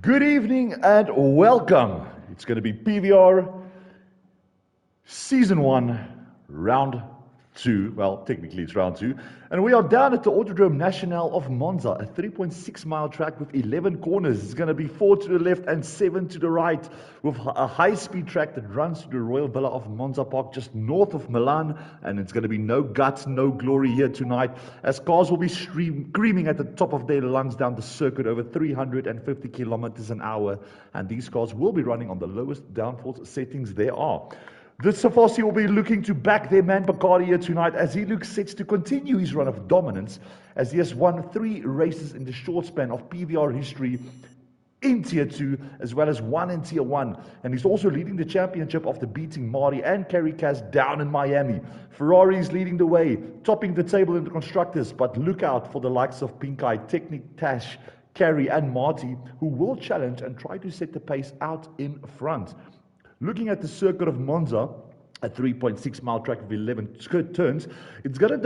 Good evening and welcome. It's going to be PVR Season 1, Round 2. Well, technically it's Round 2. And we are down at the Autodrome Nacional of Monza, a 3.6 mile track with 11 corners. It's going to be 4 to the left and 7 to the right, with a high-speed track that runs through the Royal Villa of Monza Park just north of Milan. And it's going to be no guts, no glory here tonight, as cars will be screaming at the top of their lungs down the circuit over 350 kilometers an hour. And these cars will be running on the lowest downforce settings there are. The Safossi will be looking to back their man Bacardi here tonight, as he looks set to continue his run of dominance, as he has won 3 races in the short span of PVR history in Tier 2, as well as 1 in Tier 1. And he's also leading the championship after beating Mari and Kerry Cass down in Miami. Ferrari is leading the way, topping the table in the constructors, but look out for the likes of Pink Eye, Technic, Tash, Kerry and Marty, who will challenge and try to set the pace out in front. Looking at the circuit of Monza, a 3.6 mile track with 11 turns, it's going to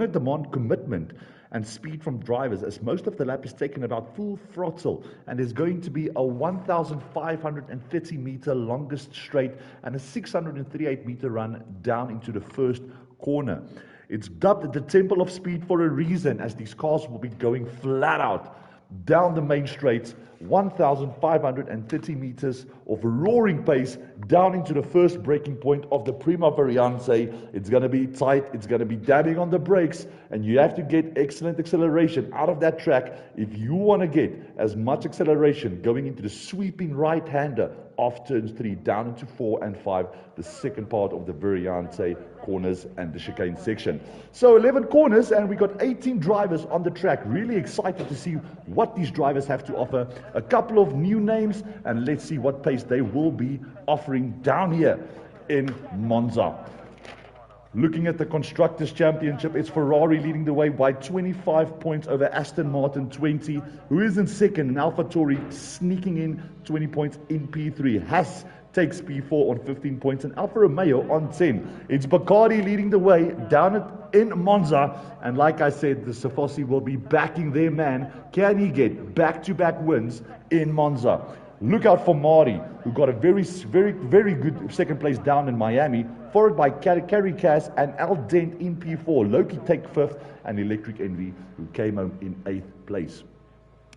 demand commitment and speed from drivers, as most of the lap is taken about full throttle, and there's going to be a 1,530 meter longest straight and a 638 meter run down into the first corner. It's dubbed the Temple of Speed for a reason, as these cars will be going flat out down the main straights, 1,530 meters of roaring pace down into the first braking point of the Prima Variante. It's going to be tight, it's going to be dabbing on the brakes, and you have to get excellent acceleration out of that track if you want to get as much acceleration going into the sweeping right-hander of turns 3 down into 4 and 5, the second part of the Variante corners and the chicane section. So 11 corners, and we got 18 drivers on the track. Really excited to see what these drivers have to offer. A couple of new names, and let's see what pace they will be offering down here in Monza. Looking at the Constructors' Championship, it's Ferrari leading the way by 25 points over Aston Martin 20, who is in second, and AlphaTauri sneaking in 20 points in P3. Haas takes P4 on 15 points, and Alfa Romeo on 10. It's Bacardi leading the way down in Monza, and like I said, the Safossi will be backing their man. Can he get back-to-back wins in Monza? Look out for Mari, who got a very good second place down in Miami, followed by Kerry Cass and Al Dent in P4. Loki take 5th, and Electric Envy, who came home in 8th place.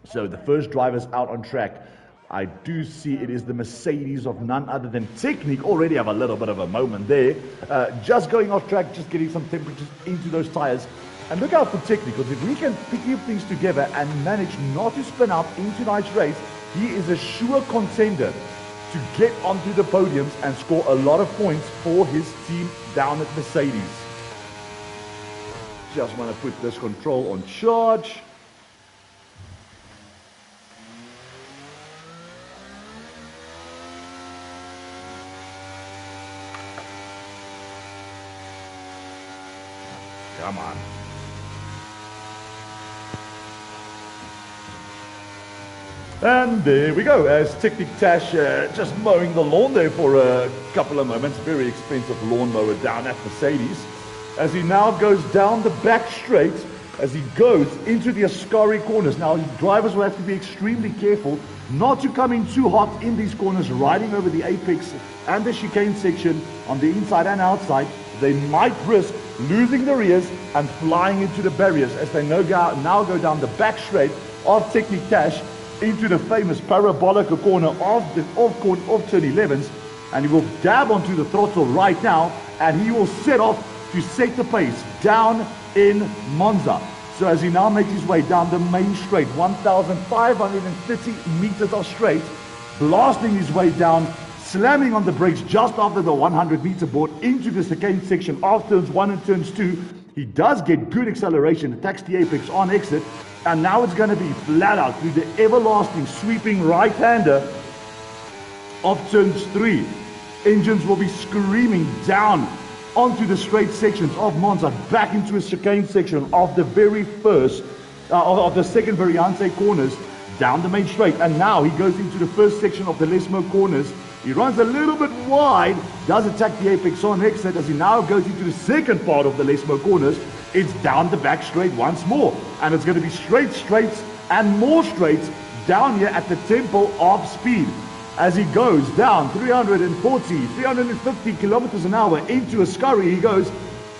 So the first drivers out on track, I do see it is the Mercedes of none other than Technic. Already have a little bit of a moment there. Just going off track, just getting some temperatures into those tires. And look out for Technic, because if we can keep things together and manage not to spin out in tonight's race, he is a sure contender to get onto the podiums and score a lot of points for his team down at Mercedes. Just want to put this control on charge. Come on. And there we go, as Technic Tash just mowing the lawn there for a couple of moments. Very expensive lawnmower down at Mercedes. As he now goes down the back straight, as he goes into the Ascari corners. Now, drivers will have to be extremely careful not to come in too hot in these corners, riding over the apex and the chicane section on the inside and outside. They might risk losing the rears and flying into the barriers, as they now go down the back straight of Technic Tash into the famous parabolic corner of turn 11s, and he will dab onto the throttle right now, and he will set off to set the pace down in Monza. So as he now makes his way down the main straight, 1,530 meters of straight, blasting his way down, slamming on the brakes just after the 100-meter board into the chicane section of turns 1 and turns 2. He does get good acceleration, attacks the apex on exit, and now it's going to be flat out through the everlasting sweeping right-hander of turns 3. Engines will be screaming down onto the straight sections of Monza, back into a chicane section of the very first, of the second Variante corners, down the main straight. And now he goes into the first section of the Lesmo corners. He runs a little bit wide, does attack the apex on exit. As he now goes into the second part of the Lesmo corners, it's down the back straight once more. And it's going to be straights and more straights down here at the tempo of speed. As he goes down 340, 350 kilometers an hour into a scurry, he goes,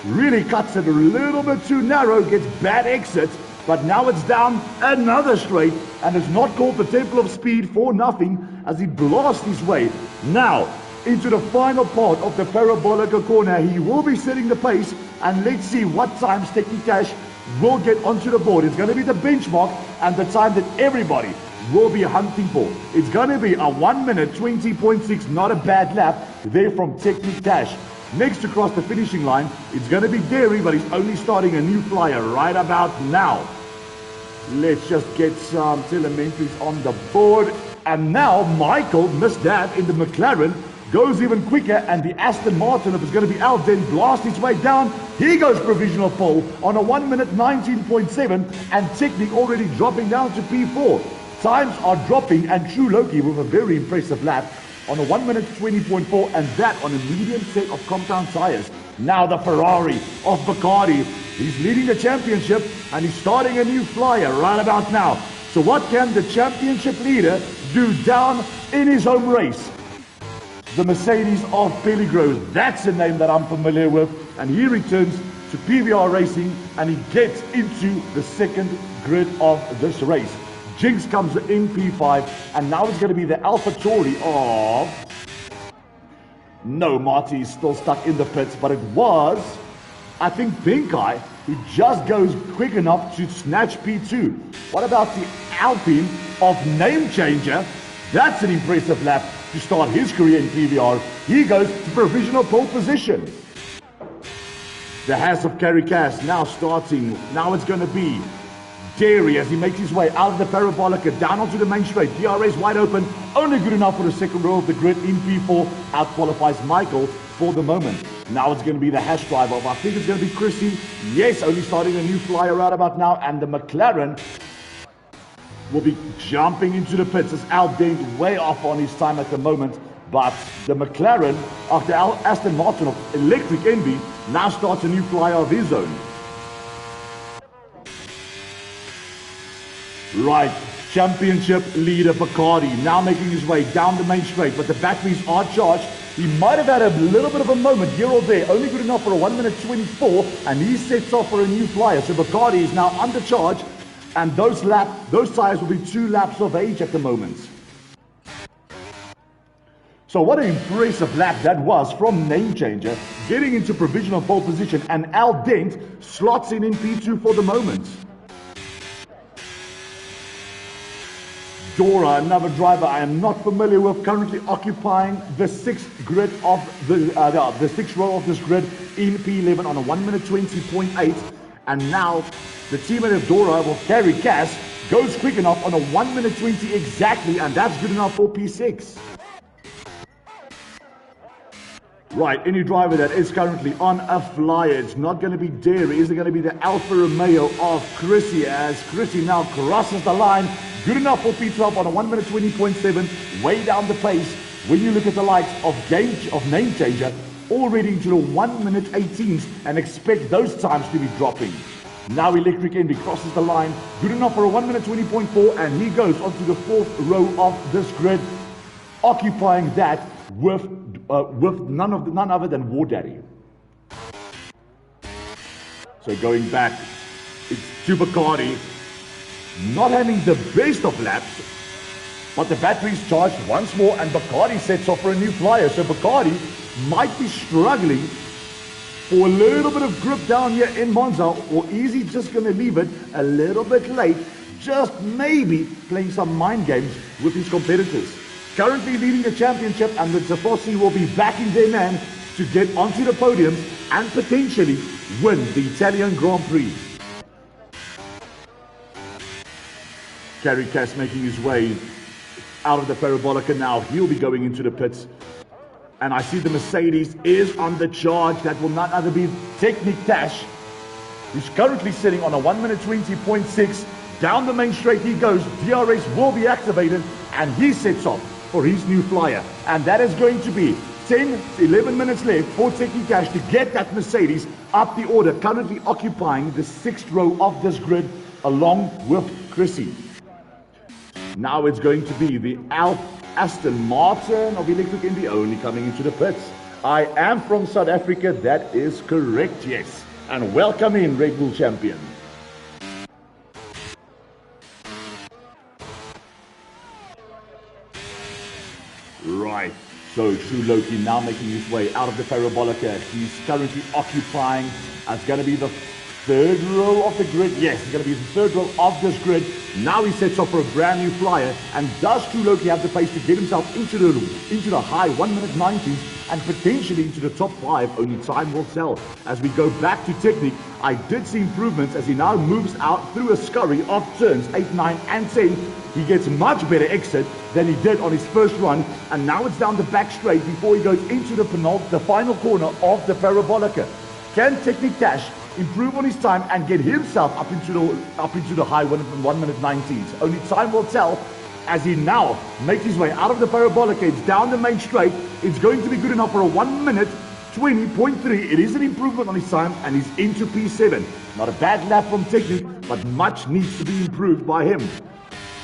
really cuts it a little bit too narrow, gets bad exits, but now it's down another straight, and it's not called the Temple of Speed for nothing as he blasts his way now into the final part of the Parabolica corner. He will be setting the pace, and let's see what times Technitash will get onto the board. It's going to be the benchmark and the time that everybody will be hunting for. It's going to be a 1 minute 20.6, not a bad lap there from Technitash. Next across the finishing line, it's going to be Derry, but he's only starting a new flyer right about now. Let's just get some telemetries on the board. And now Michael missed that in the McLaren. Goes even quicker, and the Aston Martin, if it's going to be out, then blasts its way down. He goes provisional pole on a 1 minute 19.7, and Technic already dropping down to P4. Times are dropping, and True Loki with a very impressive lap on a 1 minute 20.4, and that on a medium set of compound tires. Now the Ferrari of Bacardi. He's leading the championship, and he's starting a new flyer right about now. So what can the championship leader do down in his home race? The Mercedes of Pellegros, that's a name that I'm familiar with, and he returns to PVR Racing, and he gets into the second grid of this race. Jinx comes in P5, and now it's going to be the AlphaTauri of... No, Marty is still stuck in the pits, but it was, I think, Benkai, who just goes quick enough to snatch P2. What about the Alpine of Name Changer? That's an impressive lap to start his career in PVR. He goes to provisional pole position. The Haas of Caricas now starting. Now it's going to be Derry as he makes his way out of the Parabolica down onto the main straight. DRS wide open, only good enough for the second row of the grid in P4. Out qualifies Michael for the moment. Now it's going to be the Haas driver. I think it's going to be Chrissy. Yes, only starting a new flyer right about now. And the McLaren will be jumping into the pits as Al Dent way off on his time at the moment. But the McLaren, after Aston Martin of Electric Envy, now starts a new flyer of his own. Right, championship leader Bacardi now making his way down the main straight, but the batteries are charged. He might have had a little bit of a moment here or there, only good enough for a 1 minute 24, and he sets off for a new flyer. So Bacardi is now under charge, and those tires will be 2 laps of age at the moment. So what an impressive lap that was from Name Changer, getting into provisional pole position, and Al Dent slots in P2 for the moment. Dora, another driver I am not familiar with, currently occupying the 6th grid of the 6th row of this grid in P11 on a 1 minute 20.8, and now the teammate of Dora will carry Cass, goes quick enough on a 1 minute 20 exactly, and that's good enough for P6. Right, any driver that is currently on a flyer, it's not going to be Derry. Is it going to be the Alfa Romeo of Chrissy, as Chrissy now crosses the line? Good enough for P12 on a 1 minute 20.7, way down the pace. When you look at the likes of Name Changer, already into the 1 minute 18s, and expect those times to be dropping. Now Electric Envy crosses the line, good enough for a 1 minute 20.4, and he goes onto the 4th row of this grid, occupying that with none other than War Daddy. So going back, it's to Bacardi, not having the best of laps, but the battery's charged once more, and Bacardi sets off for a new flyer. So Bacardi might be struggling for a little bit of grip down here in Monza, or is he just going to leave it a little bit late, just maybe playing some mind games with his competitors? Currently leading the championship, and the Tifosi will be backing their man to get onto the podium and potentially win the Italian Grand Prix. Caricas making his way out of the Parabolica now. He'll be going into the pits. And I see the Mercedes is on the charge. That will not other be Technitash, who's currently sitting on a 1 minute 20.6. Down the main straight he goes. DRS will be activated, and he sets off for his new flyer. And that is going to be 10 to 11 minutes left for Technitash to get that Mercedes up the order, currently occupying the 6th row of this grid along with Chrissy. Now it's going to be the Aston Martin of Electric Envy only coming into the pits. I am from South Africa, that is correct, yes. And welcome in, Red Bull champion. Right, so True Loki now making his way out of the Parabolica. He's currently occupying, it's going to be the third row of the grid. Yes, it's going to be the third row of this grid. Now he sets off for a brand new flyer. And does True Loki have the pace to get himself into the high 1 minute 90s and potentially into the top 5? Only time will tell. As we go back to technique, I did see improvements as he now moves out through a scurry of turns 8, 9 and 10. He gets much better exit than he did on his first run, and now it's down the back straight before he goes into the final corner of the Parabolica. Can Technic Dash improve on his time and get himself up into the high 1 minute 90s? Only time will tell as he now makes his way out of the Parabolica. It's down the main straight. It's going to be good enough for a 1 minute 20.3. It is an improvement on his time, and he's into P7. Not a bad lap from Technic, but much needs to be improved by him.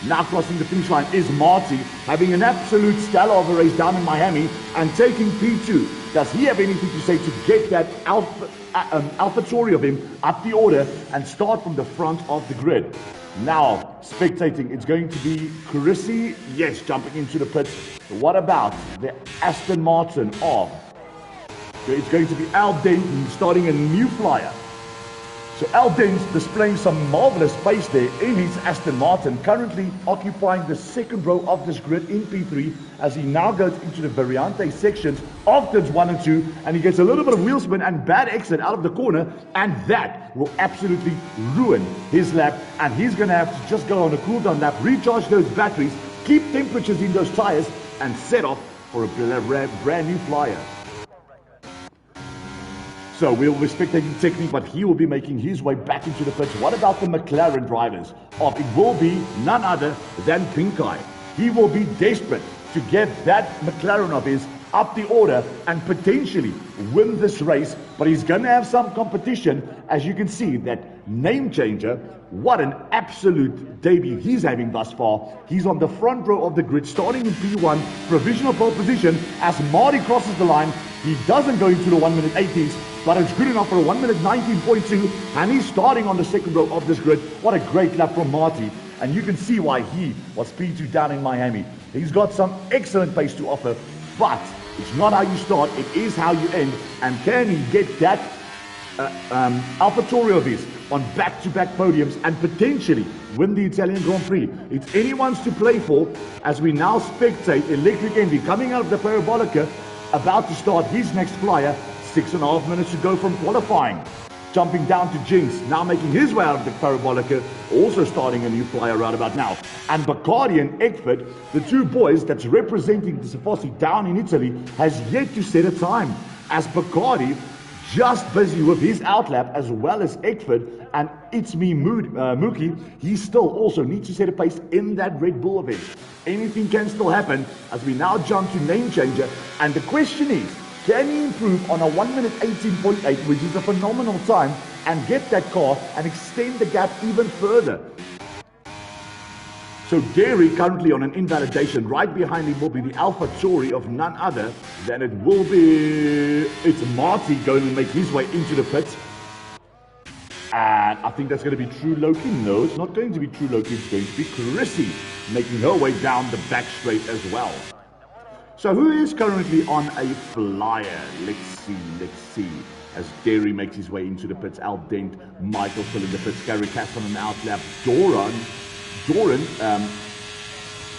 Now crossing the finish line is Marty, having an absolute stellar of a race down in Miami and taking P2. Does he have anything to say to get that AlphaTauri of him up the order and start from the front of the grid? Now, spectating, it's going to be Chrissy, yes, jumping into the pits. What about the Aston Martin of? It's going to be Al Denton starting a new flyer. So Al Dent's displaying some marvelous pace there in his Aston Martin, currently occupying the second row of this grid in P3 as he now goes into the Variante sections of turns 1 and 2, and he gets a little bit of wheel spin and bad exit out of the corner, and that will absolutely ruin his lap, and he's going to have to just go on a cool down lap, recharge those batteries, keep temperatures in those tires, and set off for a brand new flyer. So we'll be spectating Technique, but he will be making his way back into the pits. What about the McLaren drivers? It will be none other than Pinkai. He will be desperate to get that McLaren of his up the order and potentially win this race, but he's going to have some competition. As you can see, that name changer, what an absolute debut he's having thus far. He's on the front row of the grid, starting in P1, provisional pole position. As Marty crosses the line, he doesn't go into the 1 minute 80s, but it's good enough for a 1 minute 19.2, and he's starting on the second row of this grid. What a great lap from Marty, and you can see why he was P2 down in Miami. He's got some excellent pace to offer, but it's not how you start, it is how you end. And can he get that AlphaTauri of his on back-to-back podiums and potentially win the Italian Grand Prix? It's anyone's to play for as we now spectate Electric Envy coming out of the Parabolica, about to start his next flyer. 6.5 minutes to go from qualifying. Jumping down to Jinx, now making his way out of the Parabolica, also starting a new flyer right about now. And Bacardi and Eckford, the two boys that's representing the Tifosi down in Italy, has yet to set a time. As Bacardi just busy with his outlap, as well as Eckford, and It's Me Mookie, he still also needs to set a pace in that Red Bull event. Anything can still happen as we now jump to name changer, and the question is, can he improve on a 1 minute 18.8, which is a phenomenal time, and get that car and extend the gap even further? So Derry currently on an invalidation. Right behind him will be the AlphaTauri of none other than it's Marty going to make his way into the pits. And I think that's going to be True Loki. No, it's not going to be True Loki. It's going to be Chrissy making her way down the back straight as well. So who is currently on a flyer? Let's see. As Derry makes his way into the pits, Al Dent, Michael still in the pits, Gary Cass on an outlap, Doran,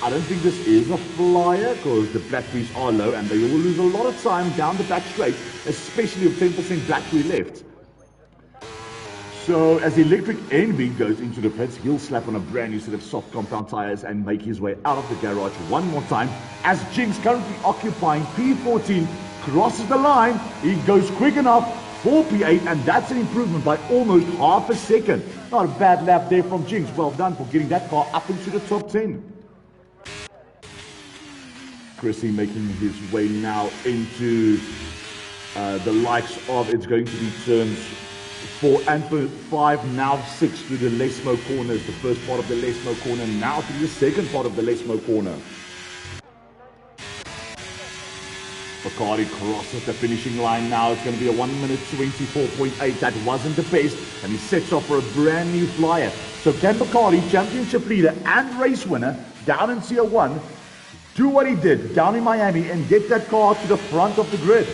I don't think this is a flyer because the batteries are low and they will lose a lot of time down the back straight, especially with 10% battery left. So as Electric Envy goes into the pits, he'll slap on a brand new set of soft compound tires and make his way out of the garage one more time. As Jinx, currently occupying P14, crosses the line, he goes quick enough for P8, and that's an improvement by almost half a second. Not a bad lap there from Jinx. Well done for getting that car up into the top 10. Chrissy making his way now into the likes of, it's going to be turns 4 and 5, now 6 through the Lesmo corners. The first part of the Lesmo corner, now through the second part of the Lesmo corner. Bacardi crosses the finishing line now. It's going to be a 1 minute 24.8. That wasn't the best, and he sets off for a brand new flyer. So can Bacardi, championship leader and race winner, down in Tier 1, do what he did down in Miami and get that car to the front of the grid?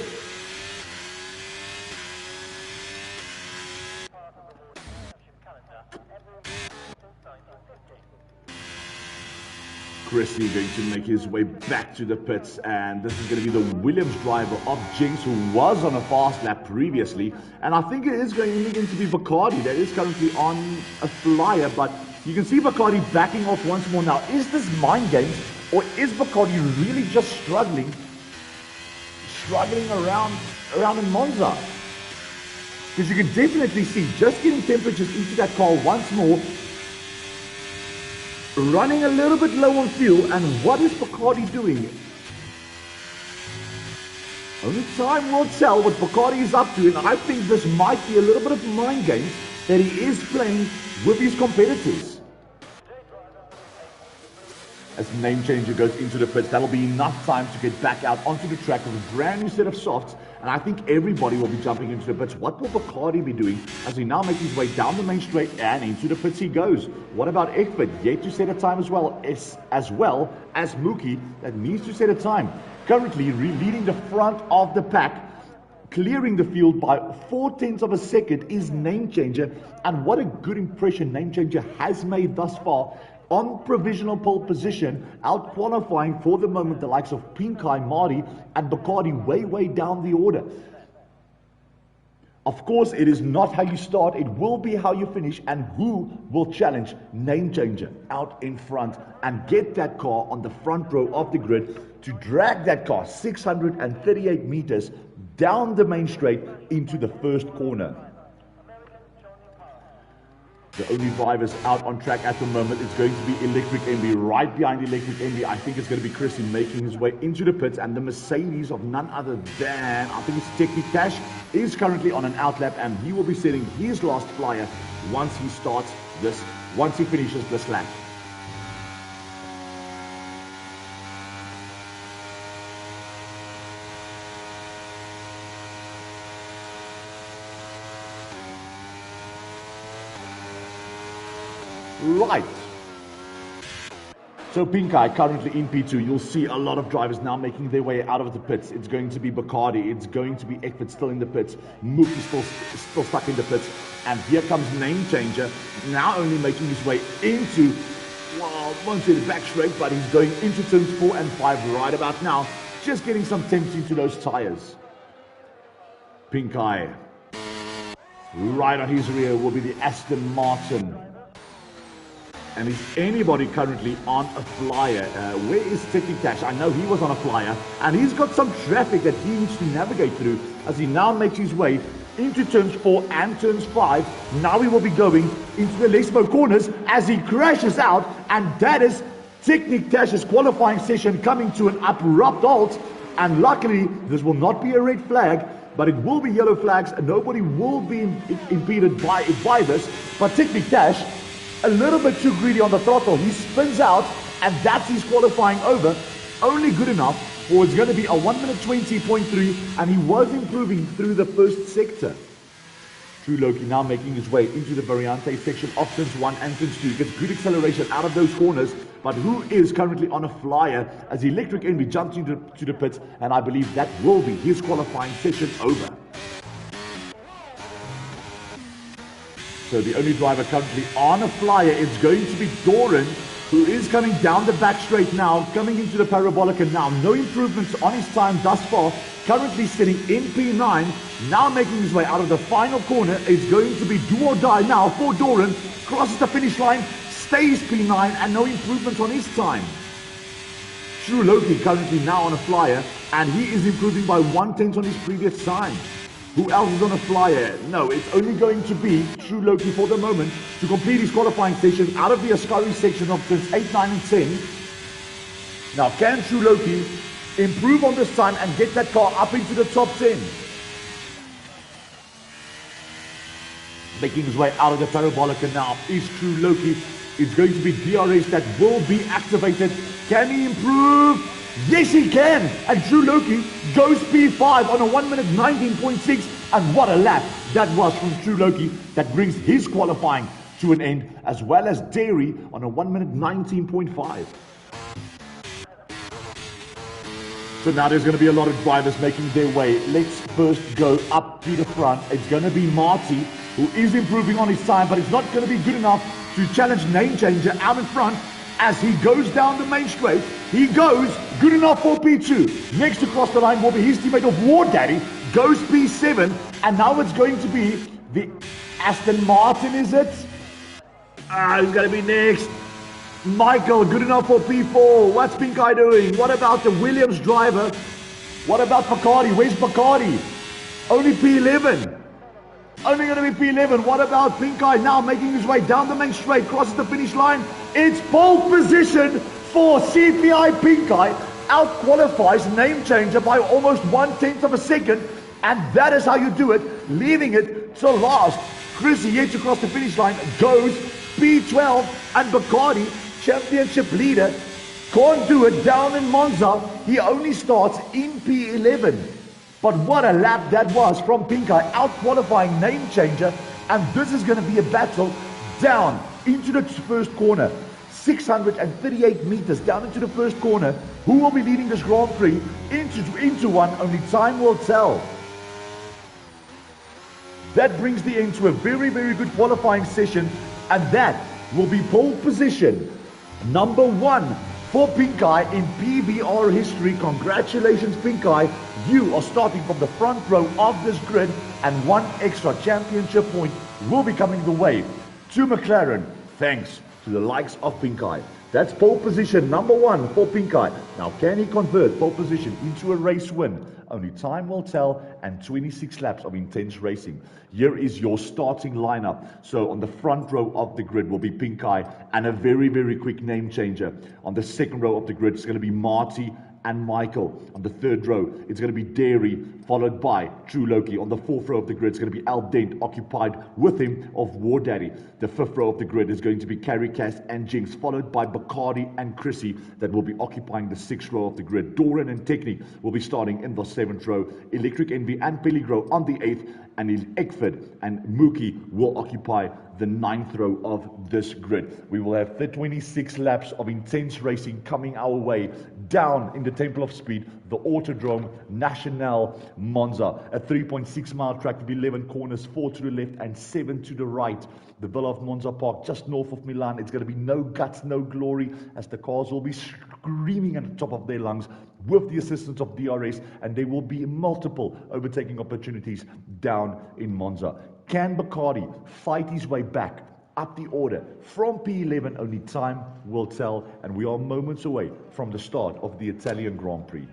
Chrissy going to make his way back to the pits, and this is going to be the Williams driver of Jinx, who was on a fast lap previously, and I think it is going to be Bacardi that is currently on a flyer, but you can see Bacardi backing off once more now. Is this mind games, or is Bacardi really just struggling around in Monza? Because you can definitely see just getting temperatures into that car once more, running a little bit low on fuel, and what is Bacardi doing? Only time will tell what Bacardi is up to, and I think this might be a little bit of mind games that he is playing with his competitors. As the name changer goes into the pits, that'll be enough time to get back out onto the track with a brand new set of softs, and I think everybody will be jumping into the pits. What will Bacardi be doing as he now makes his way down the main straight and into the pits he goes? What about Egbert? Yet to set a time as well as Mookie that needs to set a time. Currently leading the front of the pack, clearing the field by 0.4 of a second is Name Changer, and what a good impression Name Changer has made thus far. On provisional pole position, out qualifying for the moment the likes of Pinkai, Marty, and Bacardi way down the order. Of course, it is not how you start, it will be how you finish, and who will challenge Name Changer out in front and get that car on the front row of the grid to drag that car 638 meters down the main straight into the first corner. The only drivers out on track at the moment is going to be Electric Envy. Right behind Electric Envy, I think it's going to be Chrissy making his way into the pits, and the Mercedes of none other than, I think it's Technic Cash, is currently on an outlap, and he will be setting his last flyer once he finishes this lap. Right. So Pinkai currently in P2. You'll see a lot of drivers now making their way out of the pits. It's going to be Bacardi. It's going to be Egbert still in the pits. Mookie still stuck in the pits. And here comes Name Changer, now only making his way into, well, won't say the back straight, but he's going into turns 4 and 5 right about now. Just getting some temps into those tires. Pinkai. Right on his rear will be the Aston Martin. And is anybody currently on a flyer? Where is Technic Cash? I know he was on a flyer, and he's got some traffic that he needs to navigate through as he now makes his way into turns 4 and turns 5. Now he will be going into the Lesmo corners as he crashes out, and that is Technic Cash's qualifying session coming to an abrupt halt. And luckily, this will not be a red flag, but it will be yellow flags, and nobody will be impeded by this. But Technic Cash, a little bit too greedy on the throttle. He spins out, and that's his qualifying over. Only good enough for it's going to be a 1 minute 20.3, and he was improving through the first sector. True Loki now making his way into the Variante section of turns 1 and turns 2. Gets good acceleration out of those corners, but who is currently on a flyer as Electric Envy jumps into the pits, and I believe that will be his qualifying session over. So the only driver currently on a flyer is going to be Doran, who is coming down the back straight now, coming into the Parabolica now. No improvements on his time thus far. Currently sitting in P9, now making his way out of the final corner. It's going to be do or die now for Doran. Crosses the finish line, stays P9, and no improvements on his time. True Loki currently now on a flyer, and he is improving by 1/10 on his previous time. Who else is on a flyer? No, it's only going to be True Loki for the moment to complete his qualifying session out of the Ascari section of turns 8, 9 and 10. Now can True Loki improve on this time and get that car up into the top 10? Making his way out of the parabolic now is True Loki. It's going to be DRS that will be activated. Can he improve? Yes, he can. And True Loki goes P5 on a 1 minute 19.6. And what a lap that was from True Loki that brings his qualifying to an end, as well as Dairy on a 1 minute 19.5. So now there's going to be a lot of drivers making their way. Let's first go up to the front. It's going to be Marty, who is improving on his time, but it's not going to be good enough to challenge Name Changer out in front as he goes down the main straight. He goes good enough for P2. Next to cross the line will be his teammate of War Daddy, goes P7, and now it's going to be the Aston Martin, is it? Who's going to be next? Michael, good enough for P4. What's Pink Eye doing? What about the Williams driver? What about Bacardi? Where's Bacardi? Only P11. Only going to be P11. What about Pink Eye now making his way down the main straight, crosses the finish line? It's pole position for CPI Pink Eye. Out qualifies Name Changer by almost 1/10 of a second. And that is how you do it, leaving it to last. Chrissy yet to cross the finish line, goes P12, and Bacardi, championship leader, can't do it down in Monza. He only starts in P11. But what a lap that was from Pink Eye, out qualifying Name Changer. And this is going to be a battle down into the first corner. 638 meters down into the first corner. Who will be leading this Grand Prix into one? Only time will tell. That brings the end to a very, very good qualifying session. And that will be pole position number 1 for Pink Eye in PVR history. Congratulations, Pink Eye. You are starting from the front row of this grid, and 1 extra championship point will be coming the way to McLaren, thanks to the likes of Pink Eye. That's pole position number 1 for Pink Eye. Now, can he convert pole position into a race win? Only time will tell, and 26 laps of intense racing. Here is your starting lineup. So on the front row of the grid will be Pink Eye and a very, very quick Name Changer. On the second row of the grid, it's going to be Marty and Michael. On the third row, it's going to be Dairy, followed by True Loki. On the fourth row of the grid, it's going to be Al Dent, occupied with him of War Daddy. The fifth row of the grid is going to be Carrie Cass and Jinx, followed by Bacardi and Chrissy, that will be occupying the sixth row of the grid. Doran and Technique will be starting in the seventh row. Electric Envy and Peligro on the eighth, and Eckford and Mookie will occupy the ninth row of this grid. We will have the 26 laps of intense racing coming our way down in the Temple of Speed, the Autodrome Nacional Monza, a 3.6 mile track with 11 corners, 4 to the left and 7 to the right. The Villa of Monza Park, just north of Milan. It's going to be no guts, no glory, as the cars will be screaming at the top of their lungs with the assistance of DRS, and there will be multiple overtaking opportunities down in Monza. Can Bacardi fight his way back up the order from P11? Only time will tell, and we are moments away from the start of the Italian Grand Prix.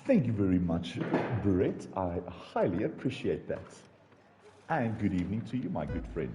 Thank you very much, Brett. I highly appreciate that. And good evening to you, my good friend.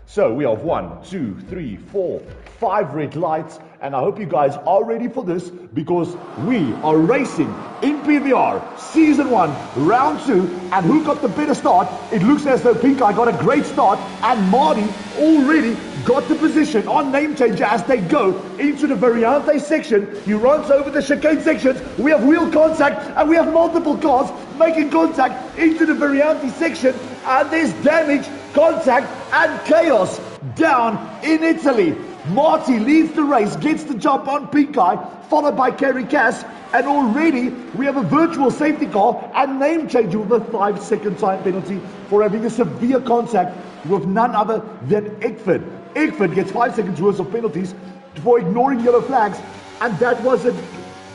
So we have 1, 2, 3, 4, 5 red lights, and I hope you guys are ready for this, because we are racing in PVR Season 1, Round 2, and who got the better start? It looks as though Pink Eye got a great start, and Marty already got the position on Name Changer as they go into the Variante section. He runs over the chicane sections. We have wheel contact, and we have multiple cars making contact into the Variante section, and there's damage, contact, and chaos down in Italy. Marty leads the race, gets the jump on Pink Eye, followed by Carrie Cass, and already we have a virtual safety car and Name Changer with a 5-second time penalty for having a severe contact with none other than Eckford. Eckford gets 5 seconds worth of penalties for ignoring yellow flags, and that was a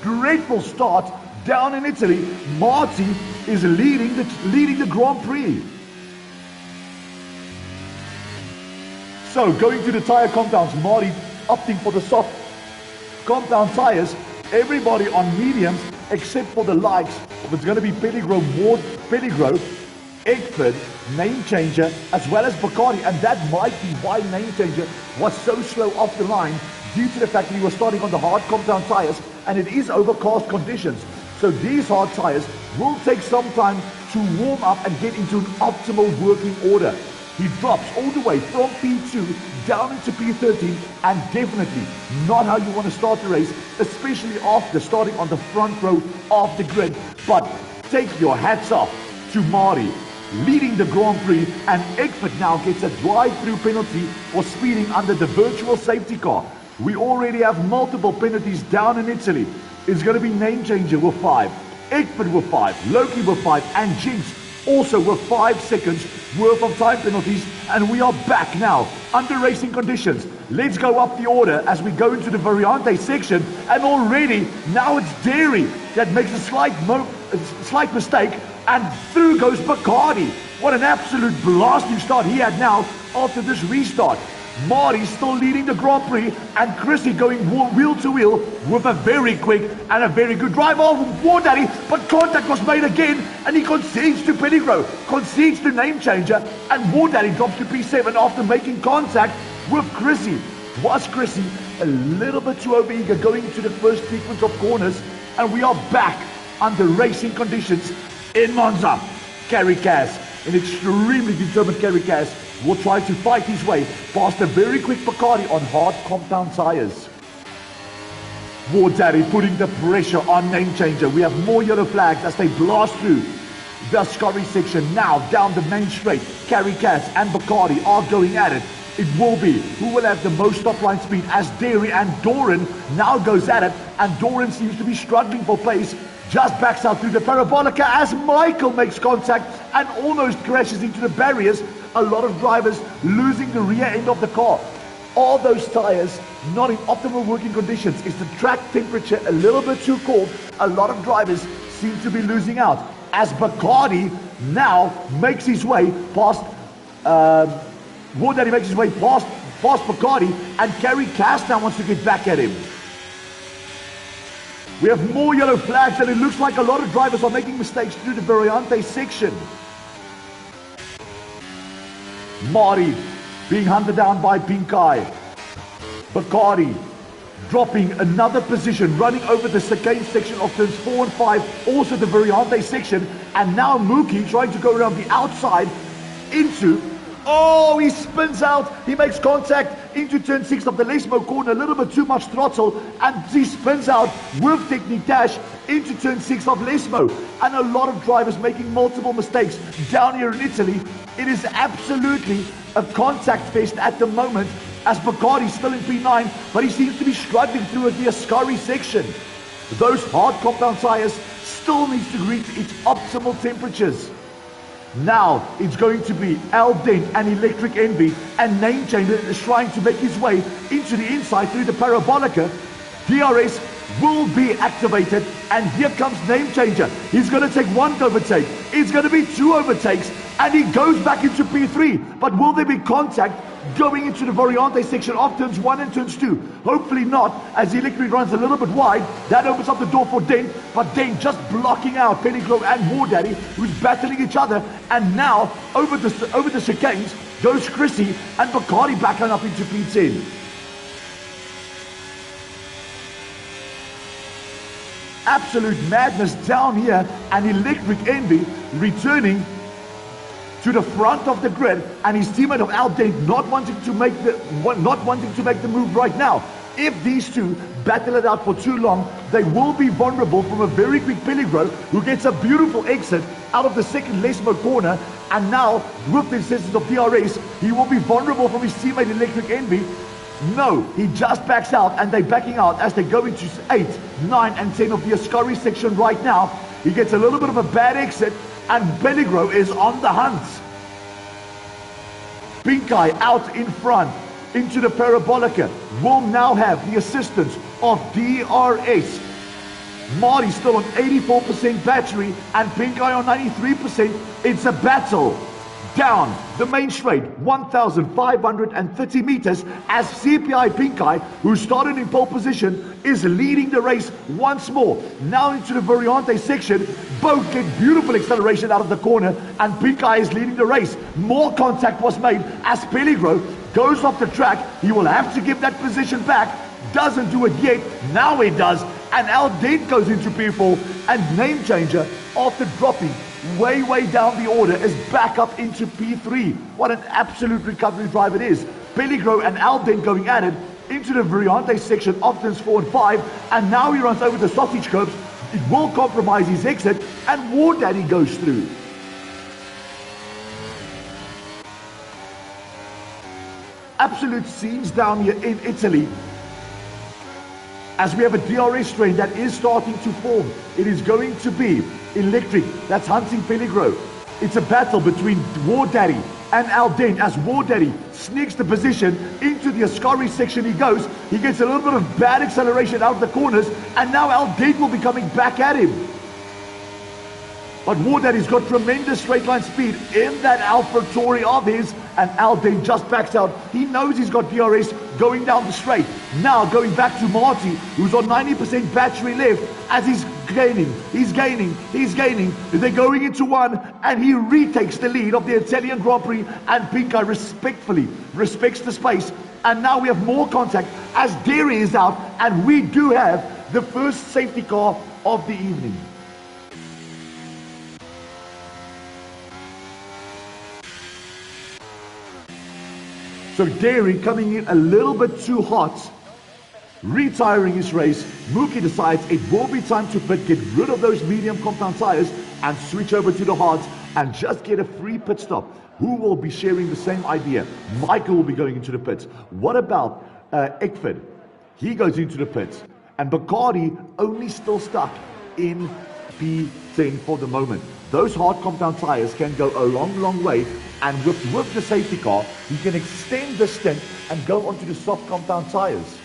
Dreadful start down in Italy. Marty is leading the Grand Prix. So going to the tire compounds, Marty opting for the soft compound tires. Everybody on mediums except for the likes of, it's going to be Pettigrew, Eckford, Name Changer, as well as Bacardi, and that might be why Name Changer was so slow off the line, due to the fact that he was starting on the hard compound tires, and it is overcast conditions. So these hard tires will take some time to warm up and get into an optimal working order. He drops all the way from P2 down into P13, and definitely not how you want to start the race, especially after starting on the front row of the grid. But take your hats off to Marty, leading the Grand Prix, and Eckford now gets a drive-through penalty for speeding under the virtual safety car. We already have multiple penalties down in Italy. It's going to be Name Changer with 5, Eckford with 5, Loki with 5, and Jinx also with 5 seconds worth of time penalties. And we are back now under racing conditions. Let's go up the order as we go into the Variante section, and already now it's Dairy that makes a slight mistake, and through goes Bacardi. What an absolute blasting start he had now after this restart. Marty still leading the Grand Prix, and Chrissy going wheel to wheel with a very quick and a very good drive off War Daddy, but contact was made again, and he concedes to Pettigrew, concedes to Name Changer, and War Daddy drops to P7 after making contact with Chrissy. Was Chrissy a little bit too over-eager going into the first sequence of corners, and we are back under racing conditions in Monza. Kerry Cass, an extremely determined Kerry Cass, will try to fight his way past a very quick Bacardi on hard compound tires. War Daddy putting the pressure on Name Changer. We have more yellow flags as they blast through the Scurry section. Now down the main straight, Kerry Cass and Bacardi are going at it. It will be who will have the most top line speed, as Dairy and Doran now goes at it, and Doran seems to be struggling for pace. Just backs out through the Parabolica as Michael makes contact and almost crashes into the barriers. A lot of drivers losing the rear end of the car. All those tires not in optimal working conditions. Is the track temperature a little bit too cold? A lot of drivers seem to be losing out, as Bacardi now makes his way past War Daddy makes his way past Bacardi, and Kerry Cass now wants to get back at him. We have more yellow flags, and it looks like a lot of drivers are making mistakes through the Variante section. Marty being hunted down by Pink Eye. Bacardi dropping another position, running over the chicane section of turns 4 and 5, also the Variante section, and now Mookie trying to go around the outside into... Oh, he spins out, he makes contact into turn 6 of the Lesmo corner, a little bit too much throttle, and he spins out with Technique Dash into turn 6 of Lesmo. And a lot of drivers making multiple mistakes down here in Italy. It is absolutely a contact fest at the moment, as Bacardi's still in P9, but he seems to be struggling through the Ascari section. Those hard compound tires still needs to reach its optimal temperatures. Now it's going to be Al Dent and Electric Envy, and Name Changer is trying to make his way into the inside through the Parabolica. DRS will be activated, and here comes Name Changer. He's going to take one overtake. It's going to be 2 overtakes, and he goes back into P3. But will there be contact going into the Variante section of turns 1 and turns 2? Hopefully not, as Electric runs a little bit wide. That opens up the door for Dent, but Dent just blocking out Pettigrew and War Daddy, who's battling each other. And now over the chicanes goes Chrissy, and Bacardi back on up into P10. Absolute madness down here, and Electric Envy returning to the front of the grid, and his teammate of Al Dent not wanting to make the move right now. If these two battle it out for too long, they will be vulnerable from a very quick Pellegro, who gets a beautiful exit out of the second Lesmo corner. And now with the assistance of DRS, he will be vulnerable from his teammate Electric Envy. No, he just backs out, and they're backing out as they go into 8, 9 and 10 of the Ascari section right now. He gets a little bit of a bad exit, and Pellegro is on the hunt. Pink Eye out in front into the Parabolica will now have the assistance of DRS. Marty's still on 84% battery and Pink Eye on 93%. It's a battle down the main straight, 1,530 meters, as CPI Pink Eye, who started in pole position, is leading the race once more. Now into the Variante section, both get beautiful acceleration out of the corner, and Pink Eye is leading the race. More contact was made as Pellegro goes off the track. He will have to give that position back. Doesn't do it yet. Now he does. And Aldent goes into P4, and Name Changer, after dropping way down the order, is back up into P3. What an absolute recovery drive it is. Pellegro and Aldent going at it into the Variante section of turns 4 and 5, and now he runs over the sausage curbs. It will compromise his exit, and War Daddy goes through. Absolute scenes down here in Italy, as we have a DRS train that is starting to form. It is going to be Electric that's hunting Pellegro. It's a battle between War Daddy and Aldent, as War Daddy sneaks the position into the Ascari section. He goes, he gets a little bit of bad acceleration out of the corners, and now Aldent will be coming back at him. But War Daddy's got tremendous straight line speed in that Alfa Tauri of his, and Aldent just backs out. He knows he's got DRS going down the straight. Now going back to Marty, who's on 90% battery left, as he's gaining. They're going into one, and he retakes the lead of the Italian Grand Prix, and Pink Eye respectfully respects the space. And now we have more contact as Derry is out, and we do have the first safety car of the evening. So Derry coming in a little bit too hot, retiring his race. Mookie decides it will be time to pit, get rid of those medium compound tires and switch over to the hards and just get a free pit stop. Who will be sharing the same idea? Michael will be going into the pits. What about Eckford? He goes into the pits. And Bacardi only still stuck in P10 for the moment. Those hard compound tires can go a long way, and with the safety car, he can extend the stint and go onto the soft compound tires.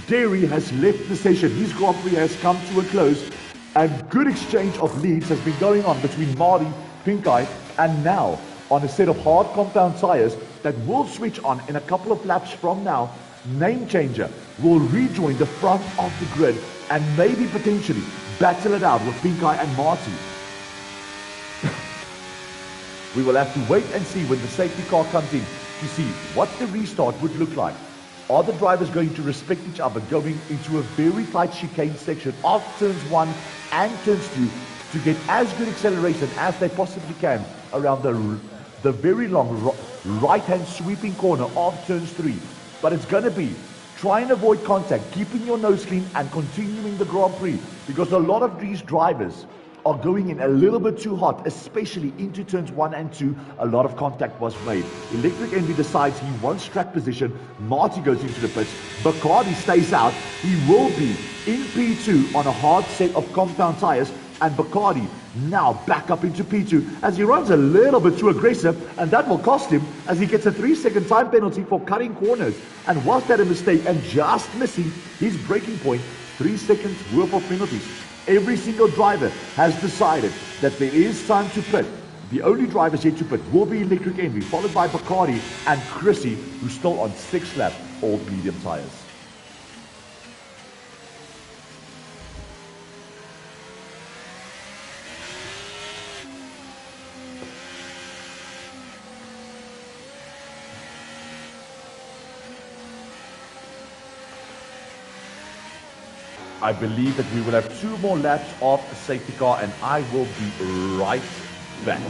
Derry has left the session. His Grand Prix has come to a close, and good exchange of leads has been going on between Marty, Pink Eye, and now on a set of hard compound tires that will switch on in a couple of laps from now. Name Changer will rejoin the front of the grid and maybe potentially battle it out with Pink Eye and Marty. We will have to wait and see when the safety car comes in to see what the restart would look like. Are the drivers going to respect each other going into a very tight chicane section of turns 1 and turns 2 to get as good acceleration as they possibly can around the very long right-hand sweeping corner of turns 3? But it's going to be try and avoid contact, keeping your nose clean and continuing the Grand Prix, because a lot of these drivers are going in a little bit too hot, especially into turns 1 and 2. A lot of contact was made. Electric Envy decides he wants track position. Marty goes into the pits. Bacardi stays out. He will be in P2 on a hard set of compound tires, and Bacardi now back up into P2 as he runs a little bit too aggressive, and that will cost him as he gets a 3-second time penalty for cutting corners. And was that a mistake and just missing his braking point? 3 seconds worth of penalties. Every single driver has decided that there is time to pit. The only drivers yet to pit will be Electric Envy, followed by Bacardi and Chrissy, who's still on 6 lap all medium tires. I believe that we will have 2 more laps of a safety car, and I will be right back.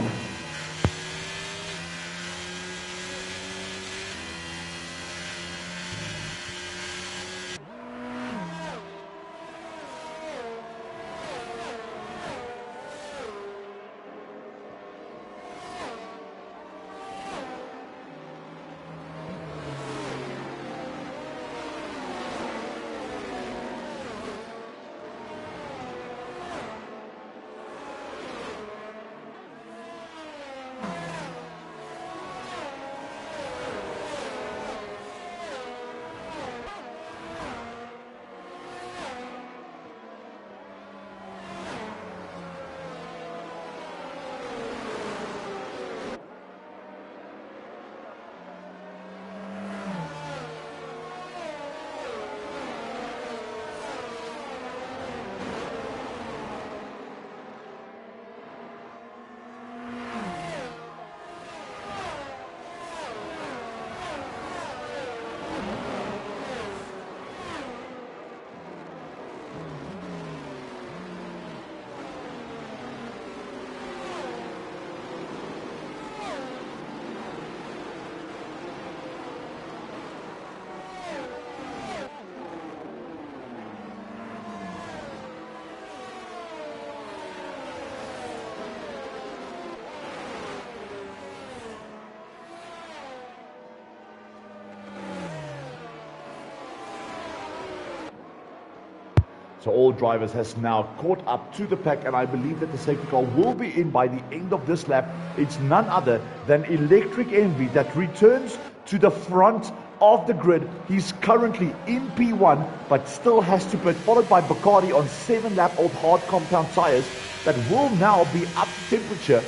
So all drivers has now caught up to the pack, and I believe that the safety car will be in by the end of this lap. It's none other than Electric Envy that returns to the front of the grid. He's currently in P1, but still has to pit, followed by Bacardi on 7-lap-old hard compound tires that will now be up to temperature.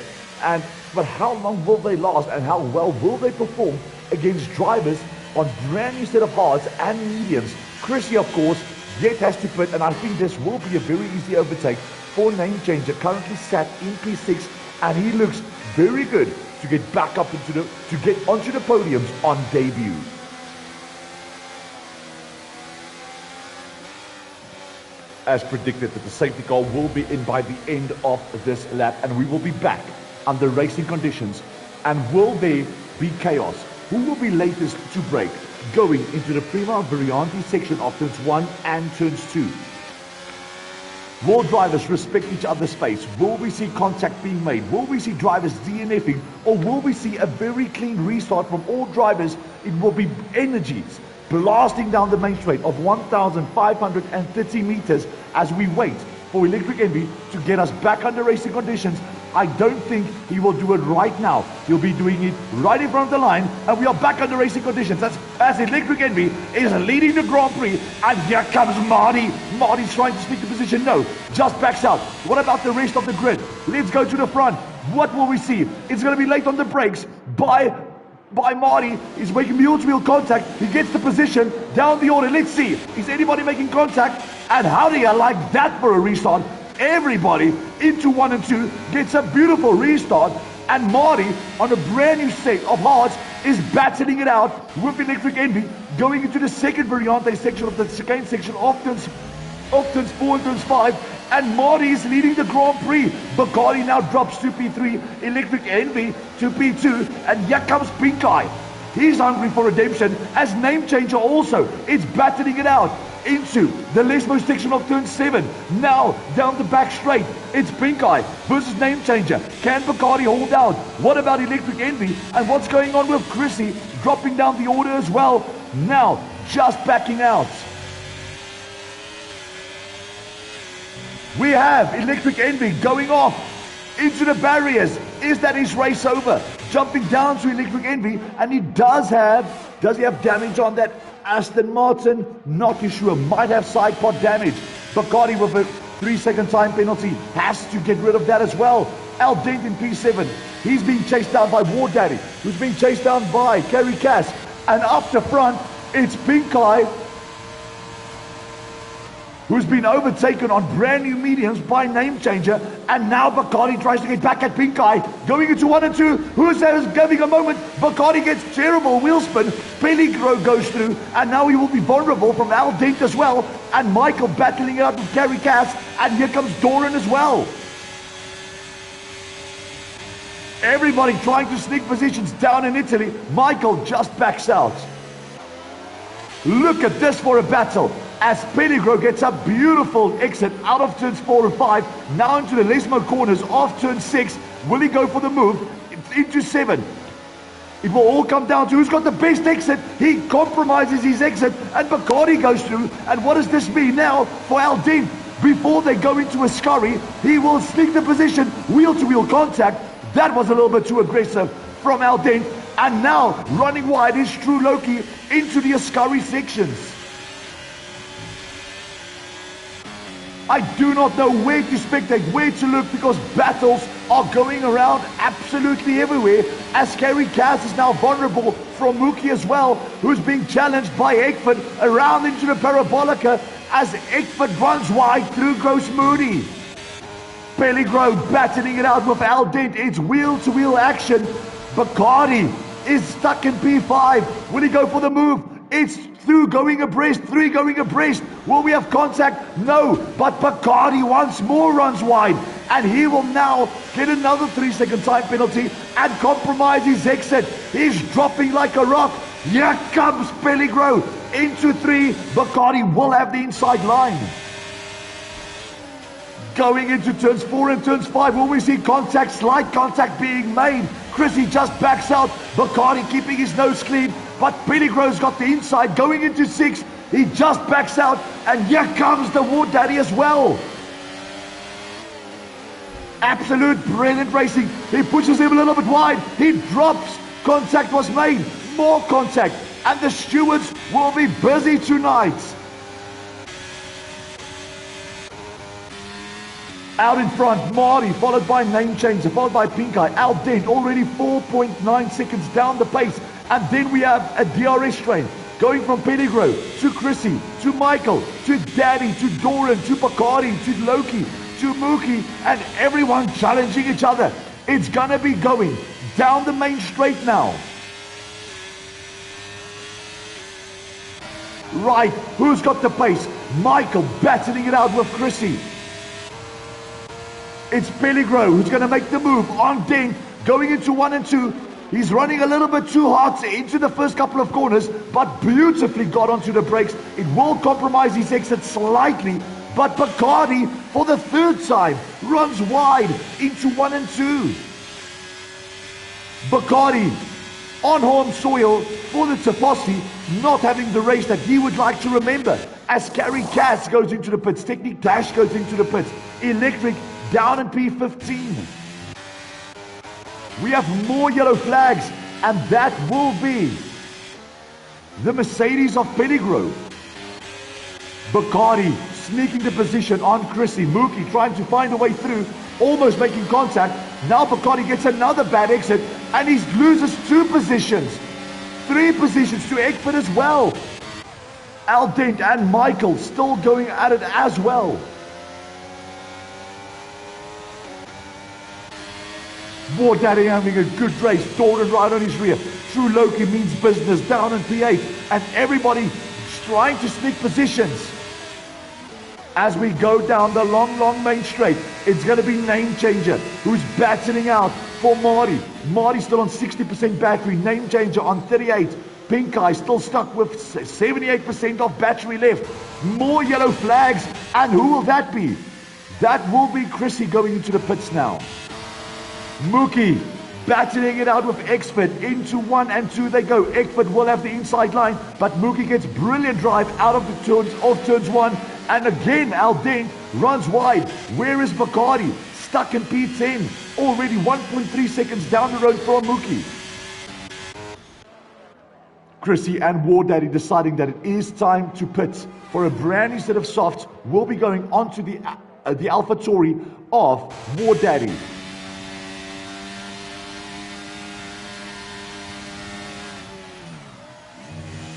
But how long will they last, and how well will they perform against drivers on brand new set of hards and mediums? Chrissy, of course, yet has to pit, and I think this will be a very easy overtake for Name Changer, currently sat in P6, and he looks very good to get back up to get onto the podiums on debut. As predicted, that the safety car will be in by the end of this lap, and we will be back under racing conditions. And will there be chaos? Who will be latest to brake going into the Prima Variante section of turns 1 and turns 2? Will drivers respect each other's space? Will we see contact being made? Will we see drivers DNFing? Or will we see a very clean restart from all drivers? It will be energies blasting down the main straight of 1,530 meters as we wait for Electric Envy to get us back under racing conditions. I don't think he will do it right now. He'll be doing it right in front of the line, and we are back under racing conditions. As Electric Envy is leading the Grand Prix, and here comes Marty. Marty's trying to sneak the position. No, just backs out. What about the rest of the grid? Let's go to the front. What will we see? It's going to be late on the brakes by Marty. He's making mule-to-wheel contact. He gets the position down the order. Let's see. Is anybody making contact? And how do you like that for a restart? Everybody into 1 and 2 gets a beautiful restart. And Marty, on a brand new set of hards, is battling it out with Electric Envy, going into the second Variante section of the second section of turns 4 and turns 5. And Marty is leading the Grand Prix. Bacardi now drops to P3, Electric Envy to P2, and here comes Pink Eye. He's hungry for redemption, as Name Changer also is battling it out into the leftmost section of turn 7. Now down the back straight, it's Pink Eye versus Name Changer. Can Bacardi hold out? What about Electric Envy? And what's going on with Chrissy dropping down the order as well? Now just backing out. We have Electric Envy going off into the barriers. Is that his race over? Jumping down to Electric Envy, and he does he have damage on that Aston Martin? Not too sure. Might have side pod damage. Bacardi with a 3-second time penalty has to get rid of that as well. Al Dent in P7. He's being chased down by War Daddy, who's being chased down by Kerry Cass. And up the front, it's Pink Eye, who's been overtaken on brand new mediums by Name Changer. And now Bacardi tries to get back at Pink Eye, going into 1 and 2. Who's having a moment? Bacardi gets terrible wheel spin. Pellegro goes through, and now he will be vulnerable from Al Dent as well. And Michael battling it out with Kerry Cass, and here comes Doran as well. Everybody trying to sneak positions down in Italy. Michael just backs out. Look at this for a battle, as Pellegro gets a beautiful exit out of turns 4 and 5, now into the Lesmo corners of turn 6. Will he go for the move into 7? It will all come down to who's got the best exit. He compromises his exit, and Bacardi goes through. And what does this mean now for Al Dent? Before they go into a scurry, he will sneak the position, wheel-to-wheel contact. That was a little bit too aggressive from Al Dent. And now running wide is True Loki into the Ascari sections. I do not know where to spectate, where to look, because battles are going around absolutely everywhere, as Kerry Cass is now vulnerable from Mookie as well, who's being challenged by Eckford around into the Parabolica as Eckford runs wide through Gross Moody. Pellegro battling it out with Al Dent. It's wheel-to-wheel action. Bacardi is stuck in P5. Will he go for the move? It's through going abreast, 3 going abreast. Will we have contact? No, but Bacardi once more runs wide, and he will now get another 3-second time penalty and compromise his exit. He's dropping like a rock. Here comes Pellegro into 3. Bacardi will have the inside line. Going into turns 4 and turns 5, will we see contact, slight contact being made? Chrissy just backs out. Bacardi keeping his nose clean, but Pellegro's got the inside going into 6. He just backs out, and here comes the War Daddy as well. Absolute brilliant racing. He pushes him a little bit wide. He drops. Contact was made. More contact. And the stewards will be busy tonight. Out in front, Marty, followed by Name Changer, followed by Pink Eye. Al Dent, already 4.9 seconds down the pace. And then we have a DRS train going from Pettigrew to Chrissy, to Michael, to Daddy, to Doran, to Bacardi, to Loki, to Mookie, and everyone challenging each other. It's gonna be going down the main straight now. Right, who's got the pace? Michael battling it out with Chrissy. It's Pellegro who's going to make the move on Dent, going into 1 and 2. He's running a little bit too hard into the first couple of corners, but beautifully got onto the brakes. It will compromise his exit slightly, but Bacardi, for the third time, runs wide into 1 and 2. Bacardi on home soil for the Tifosi, not having the race that he would like to remember. As Gary Cass goes into the pits, Technique Dash goes into the pits, Electric down in P15. We have more yellow flags, and that will be the Mercedes of Pettigrew. Bacardi sneaking the position on Chrissy. Mookie trying to find a way through, almost making contact. Now Bacardi gets another bad exit, and he loses 2 positions. 3 positions to Eckford as well. Al Dent and Michael still going at it as well. War Daddy having a good race. Doran right on his rear. True Loki means business down in P8. And everybody trying to sneak positions. As we go down the long main straight, it's going to be Name Changer who's battling out for Marty. Marty still on 60% battery. Name Changer on 38. Pink Eye still stuck with 78% of battery left. More yellow flags. And who will that be? That will be Chrissy going into the pits now. Mookie battling it out with Eckford. Into 1 and 2 they go. Eckford will have the inside line, but Mookie gets brilliant drive out of the turns, off turns 1. And again, Al Dent runs wide. Where is Bacardi? Stuck in P10. Already 1.3 seconds down the road from Mookie. Chrissy and War Daddy deciding that it is time to pit for a brand new set of softs. Will be going onto the AlphaTauri of War Daddy.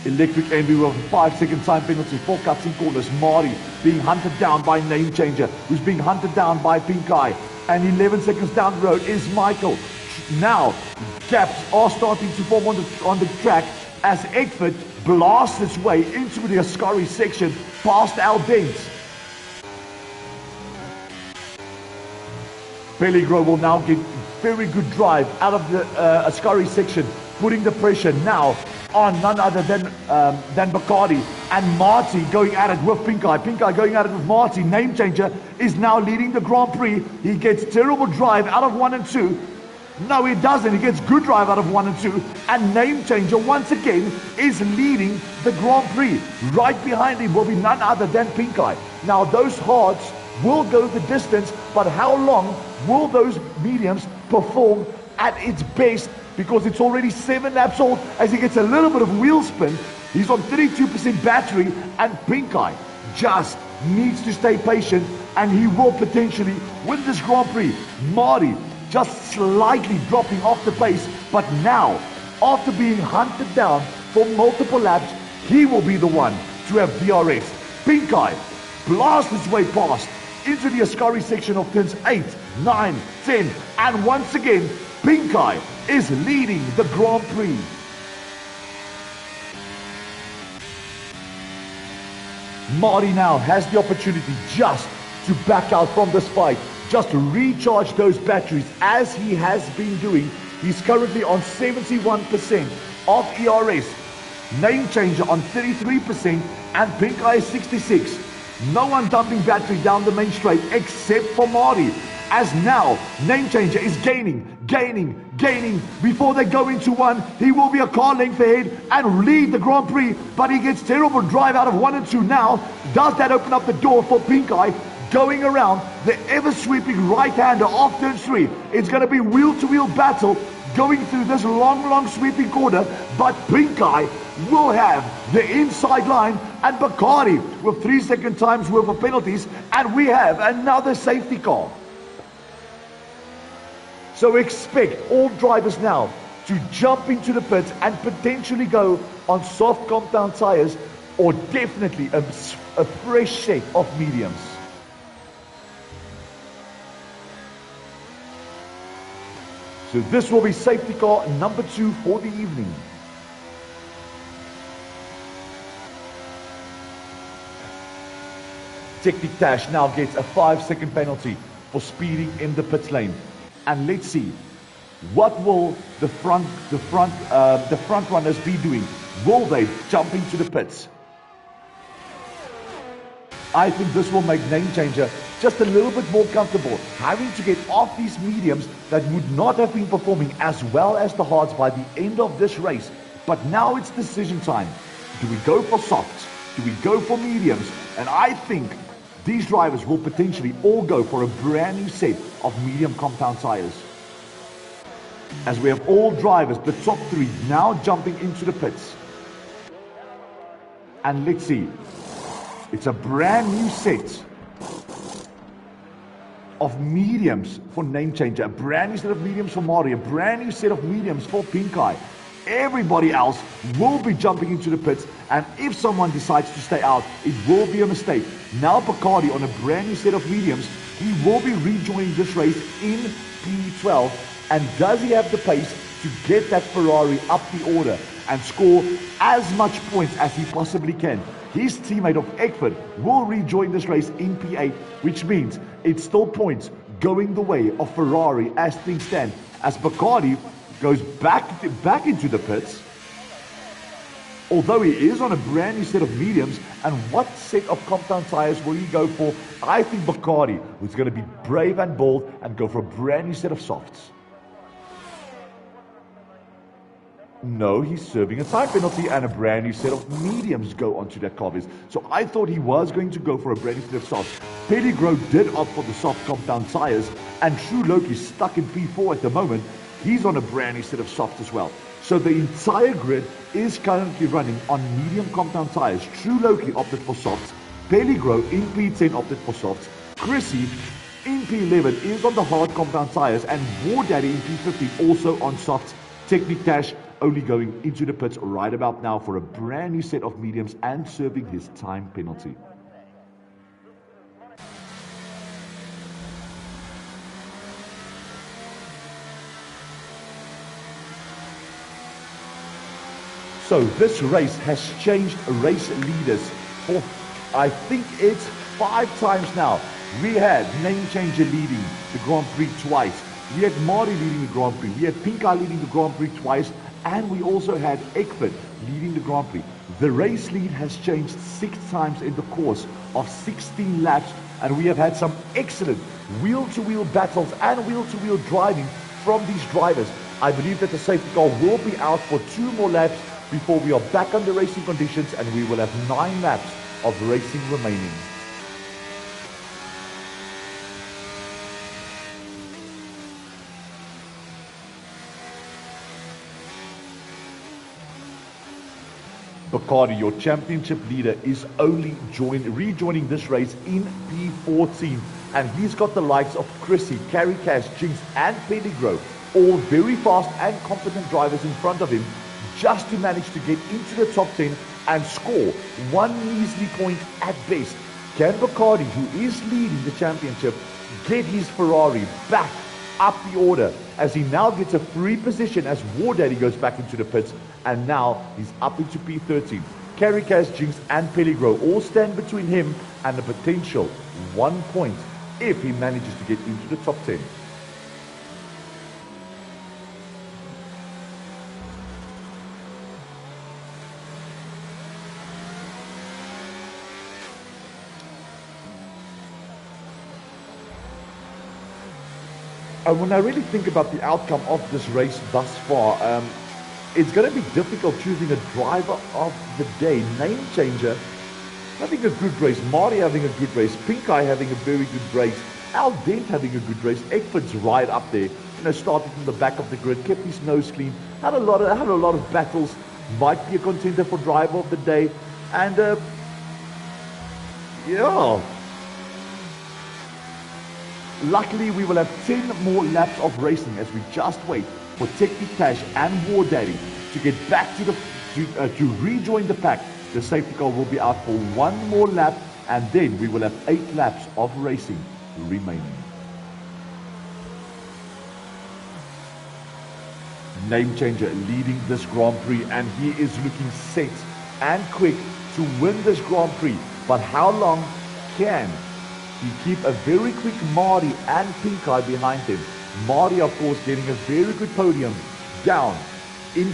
Electric Envy with a 5-second time penalty, 4 cuts in corners. Marty being hunted down by Name Changer, who's being hunted down by Pink Eye. And 11 seconds down the road is Michael. Now, gaps are starting to form on the track as Eckford blasts its way into the Ascari section past Al Dent. Pellegro will now get very good drive out of the Ascari section, putting the pressure now on none other than Bacardi. And Marty going at it with Pink Eye. Pink Eye going at it with Marty. Name Changer is now leading the Grand Prix. He gets terrible drive out of 1 and 2. No, he doesn't. He gets good drive out of 1 and 2. And Name Changer once again is leading the Grand Prix. Right behind him will be none other than Pink Eye. Now those hards will go the distance, but how long will those mediums perform at its best? Because it's already 7 laps old as he gets a little bit of wheel spin. He's on 32% battery, and Pink Eye just needs to stay patient, and he will potentially win this Grand Prix. Marty just slightly dropping off the pace, but now, after being hunted down for multiple laps, he will be the one to have DRS. Pink Eye blasts his way past into the Ascari section of turns 8, 9, 10, and once again, Pink Eye is leading the Grand Prix. Marty now has the opportunity just to back out from this fight, just to recharge those batteries as he has been doing. He's currently on 71% of ERS. Name Changer on 33% and Pink Eye 66%. No one dumping battery down the main straight except for Marty. as now Name Changer is gaining. Before they go into one, he will be a car length ahead and lead the Grand Prix, but he gets terrible drive out of 1 and 2 now. Does that open up the door for Pink Eye going around the ever-sweeping right-hander off turn 3? It's going to be wheel-to-wheel battle going through this long sweeping corner, but Pink Eye will have the inside line, and Bacardi with 3-second times worth of penalties, and we have another safety car. So expect all drivers now to jump into the pits and potentially go on soft compound tires, or definitely a fresh set of mediums. So this will be safety car number 2 for the evening. Technic Dash now gets a 5-second penalty for speeding in the pit lane. And let's see, what will the front runners be doing? Will they jump into the pits? I think this will make Name Changer just a little bit more comfortable, having to get off these mediums that would not have been performing as well as the hards by the end of this race. But now it's decision time. Do we go for softs? Do we go for mediums? And I think these drivers will potentially all go for a brand new set of medium compound tires. As we have all drivers, the top 3 now jumping into the pits. And let's see, it's a brand new set of mediums for Name Changer, a brand new set of mediums for Mari, a brand new set of mediums for Pink Eye. Everybody else will be jumping into the pits, and if someone decides to stay out, it will be a mistake. Now Bacardi on a brand new set of mediums, he will be rejoining this race in P12, and does he have the pace to get that Ferrari up the order and score as much points as he possibly can? His teammate of Eckford will rejoin this race in P8, which means it's still points going the way of Ferrari as things stand, as Bacardi goes back into the pits, although he is on a brand new set of mediums. And what set of compound tires will he go for? I think Bacardi is going to be brave and bold and go for a brand new set of softs. No, he's serving a time penalty, and a brand new set of mediums go onto that car base. So I thought he was going to go for a brand new set of softs. Pellegro did opt for the soft compound tires, and True Loki stuck in P4 at the moment. He's on a brand new set of softs as well. So the entire grid is currently running on medium compound tires. True Loki opted for softs. Pellegro in P10 opted for softs. Chrissy in P11 is on the hard compound tires, and War Daddy in P15 also on softs. Technic Dash only going into the pits right about now for a brand new set of mediums and serving his time penalty. So this race has changed race leaders for, I think it's 5 times now. We had Name Changer leading the Grand Prix twice. We had Mari leading the Grand Prix. We had Pink Eye leading the Grand Prix twice. And we also had Eckford leading the Grand Prix. The race lead has changed 6 times in the course of 16 laps. And we have had some excellent wheel-to-wheel battles and wheel-to-wheel driving from these drivers. I believe that the safety car will be out for 2 more laps before we are back under racing conditions, and we will have 9 laps of racing remaining. Bacardi, your championship leader, is only rejoining this race in P14, and he's got the likes of Chrissy, Carrie Cash, Jinx and Pellegro, all very fast and competent drivers in front of him, just to manage to get into the top 10 and score 1 measly point at best. Can Bacardi, who is leading the championship, get his Ferrari back up the order, as he now gets a free position as War Daddy goes back into the pits, and now he's up into P13. Caricas, Jinx and Pellegro all stand between him and a potential 1 point if he manages to get into the top 10. And when I really think about the outcome of this race thus far, it's going to be difficult choosing a driver of the day. Name changer having a good race, Marty having a good race, Pink Eye having a very good race, Al Dent having a good race, Eckford's right up there. Started from the back of the grid, kept his nose clean, had a lot of battles, might be a contender for driver of the day, and yeah. Luckily, we will have 10 more laps of racing as we just wait for Technic Tash and War Daddy to get back to rejoin the pack. The safety car will be out for one more lap, and then we will have 8 laps of racing remaining. Name changer leading this Grand Prix, and he is looking set and quick to win this Grand Prix. But how long can he keep a very quick Marty and Pink Eye behind him? Marty, of course, getting a very good podium down in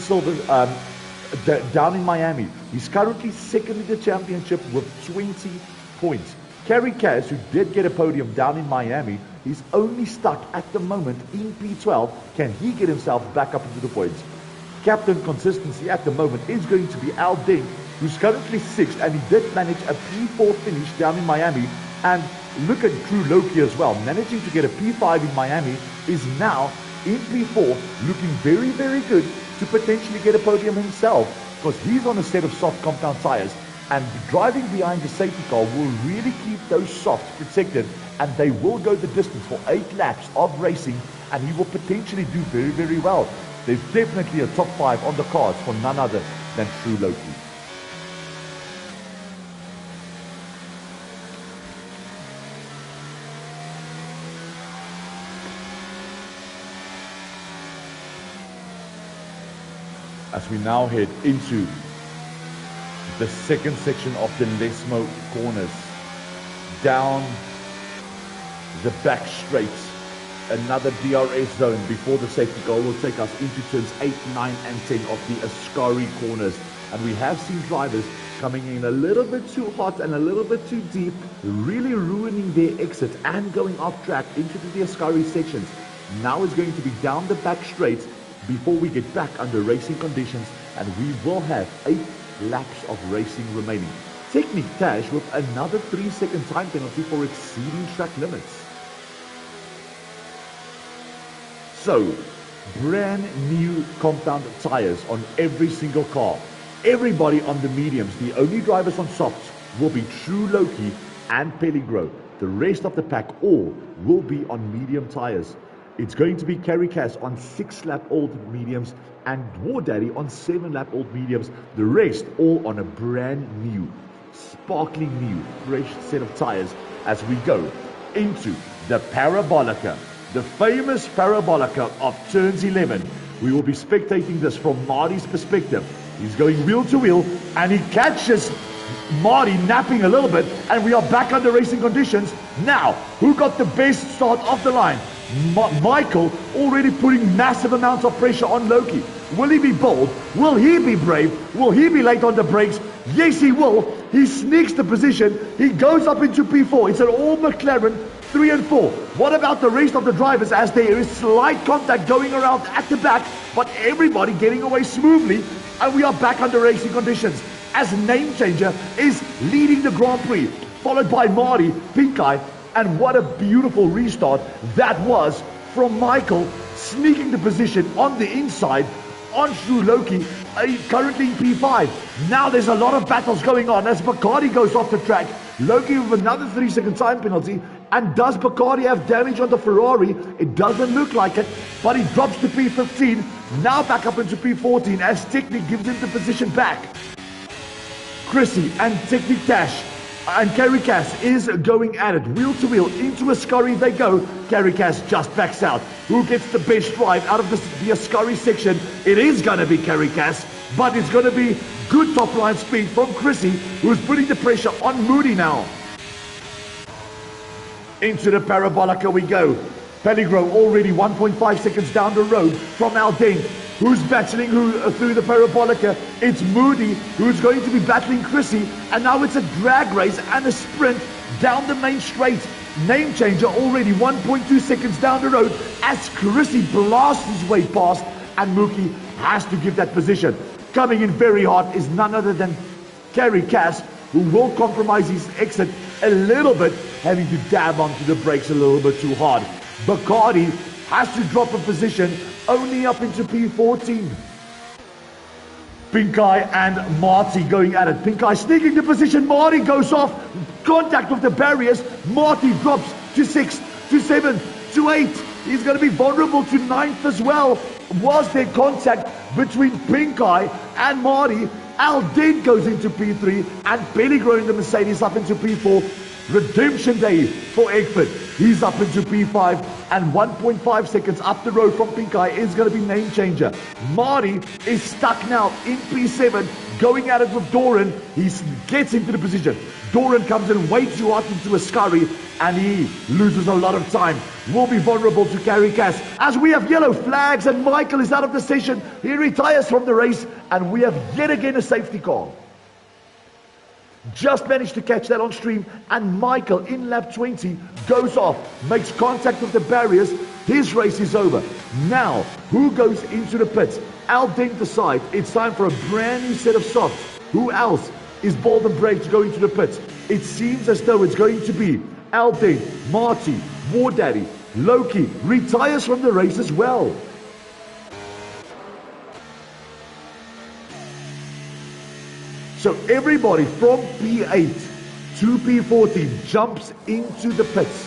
down in Miami. He's currently second in the championship with 20 points. Kerry Cass, who did get a podium down in Miami, he's only stuck at the moment in P12. Can he get himself back up into the points? Captain consistency at the moment is going to be Al Dent, who's currently 6th, and he did manage a P4 finish down in Miami. And look at True Loki as well, managing to get a P5 in Miami, is now in P4, looking very, very good to potentially get a podium himself, because he's on a set of soft compound tires, and driving behind the safety car will really keep those softs protected, and they will go the distance for 8 laps of racing, and he will potentially do very, very well. There's definitely a top 5 on the cards for none other than True Loki. As we now head into the second section of the Lesmo corners, down the back straights, another DRS zone before the safety car will take us into turns 8, 9 and 10 of the Ascari corners. And we have seen drivers coming in a little bit too hot and a little bit too deep, really ruining their exit and going off track into the Ascari sections. Now it's going to be down the back straights before we get back under racing conditions, and we will have 8 laps of racing remaining. Technic Tash with another 3-second time penalty for exceeding track limits. So, brand new compound tires on every single car. Everybody on the mediums. The only drivers on softs will be True Loki and Pelligro. The rest of the pack all will be on medium tires. It's going to be Kerry Cass on 6-lap-old mediums and War Daddy on 7-lap-old mediums. The rest all on a brand new, sparkling new, fresh set of tires as we go into the Parabolica, the famous Parabolica of turns 11. We will be spectating this from Marty's perspective. He's going wheel to wheel and he catches Marty napping a little bit, and we are back under racing conditions. Now, who got the best start off the line? Michael already putting massive amounts of pressure on Loki. Will he be bold? Will he be brave? Will he be late on the brakes? Yes, he will. He sneaks the position. He goes up into P4. It's an all McLaren 3 and 4. What about the rest of the drivers, as there is slight contact going around at the back, but everybody getting away smoothly, and we are back under racing conditions as Name Changer is leading the Grand Prix, followed by Marty, Pink Eye. And what a beautiful restart that was from Michael, sneaking the position on the inside on True Loki, currently in P5. Now there's a lot of battles going on as Bacardi goes off the track. Loki with another 3-second time penalty. And does Bacardi have damage on the Ferrari? It doesn't look like it, but he drops to P15, now back up into P14 as Technic gives him the position back. Chrissy and Technic Tash and Kerry Cass is going at it. Wheel to wheel into Ascari they go. Kerry Cass just backs out. Who gets the best drive out of the Ascari section? It is going to be Kerry Cass, but it's going to be good top line speed from Chrissy, who's putting the pressure on Moody now. Into the Parabolica we go. Pelligro already 1.5 seconds down the road from Al Dent. Who's battling through the Parabolica? It's Moody, who's going to be battling Chrissy. And now it's a drag race and a sprint down the main straight. Name changer already 1.2 seconds down the road as Chrissy blasts his way past, and Mookie has to give that position. Coming in very hard is none other than Kerry Cass, who will compromise his exit a little bit, having to dab onto the brakes a little bit too hard. Bacardi has to drop a position only up into P14. Pink Eye and Marty going at it. Pink Eye sneaking the position. Marty goes off. Contact with the barriers. Marty drops to 6, to 7, to 8. He's going to be vulnerable to 9th as well. Was there contact between Pink Eye and Marty? Alden goes into P3 and Pellegro in the Mercedes up into P4. Redemption day for Eggford. He's up into P5 and 1.5 seconds up the road from Pink Eye is going to be name changer. Marty is stuck now in P7 going at it with Doran. He gets into the position. Doran comes in way too hard into a scurry and he loses a lot of time. Will be vulnerable to Kerry Cass as we have yellow flags and Michael is out of the session. He retires from the race and we have yet again a safety car. Just managed to catch that on stream, and Michael in lap 20 goes off, makes contact with the barriers. His race is over. Now, who goes into the pits? Alden decides it's time for a brand new set of softs. Who else is bold and brave to go into the pits? It seems as though it's going to be Alden, Marty, War Daddy. Loki retires from the race as well. So everybody from P8 to P14 jumps into the pits.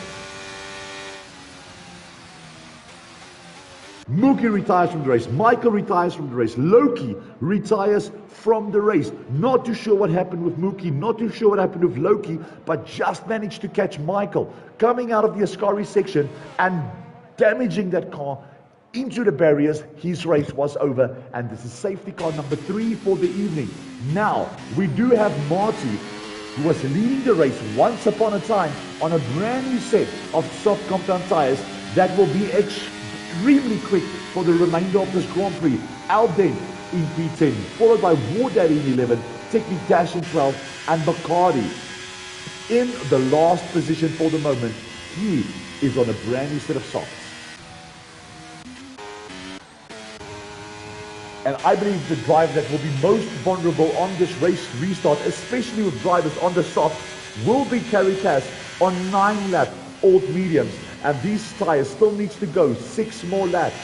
Mookie retires from the race. Michael retires from the race. Loki retires from the race. Not too sure what happened with Mookie. Not too sure what happened with Loki. But just managed to catch Michael coming out of the Ascari section and damaging that car into the barriers. His race was over. And this is safety car number 3 for the evening. Now, we do have Marty, who was leading the race once upon a time on a brand new set of soft compound tires that will be extremely quick for the remainder of this Grand Prix. Alden in P10, followed by War Daddy in 11, Technic Dash in 12, and Bacardi in the last position for the moment. He is on a brand new set of softs. And I believe the driver that will be most vulnerable on this race restart, especially with drivers on the soft, will be Kerry Cass on 9-lap old mediums. And these tires still needs to go 6 more laps.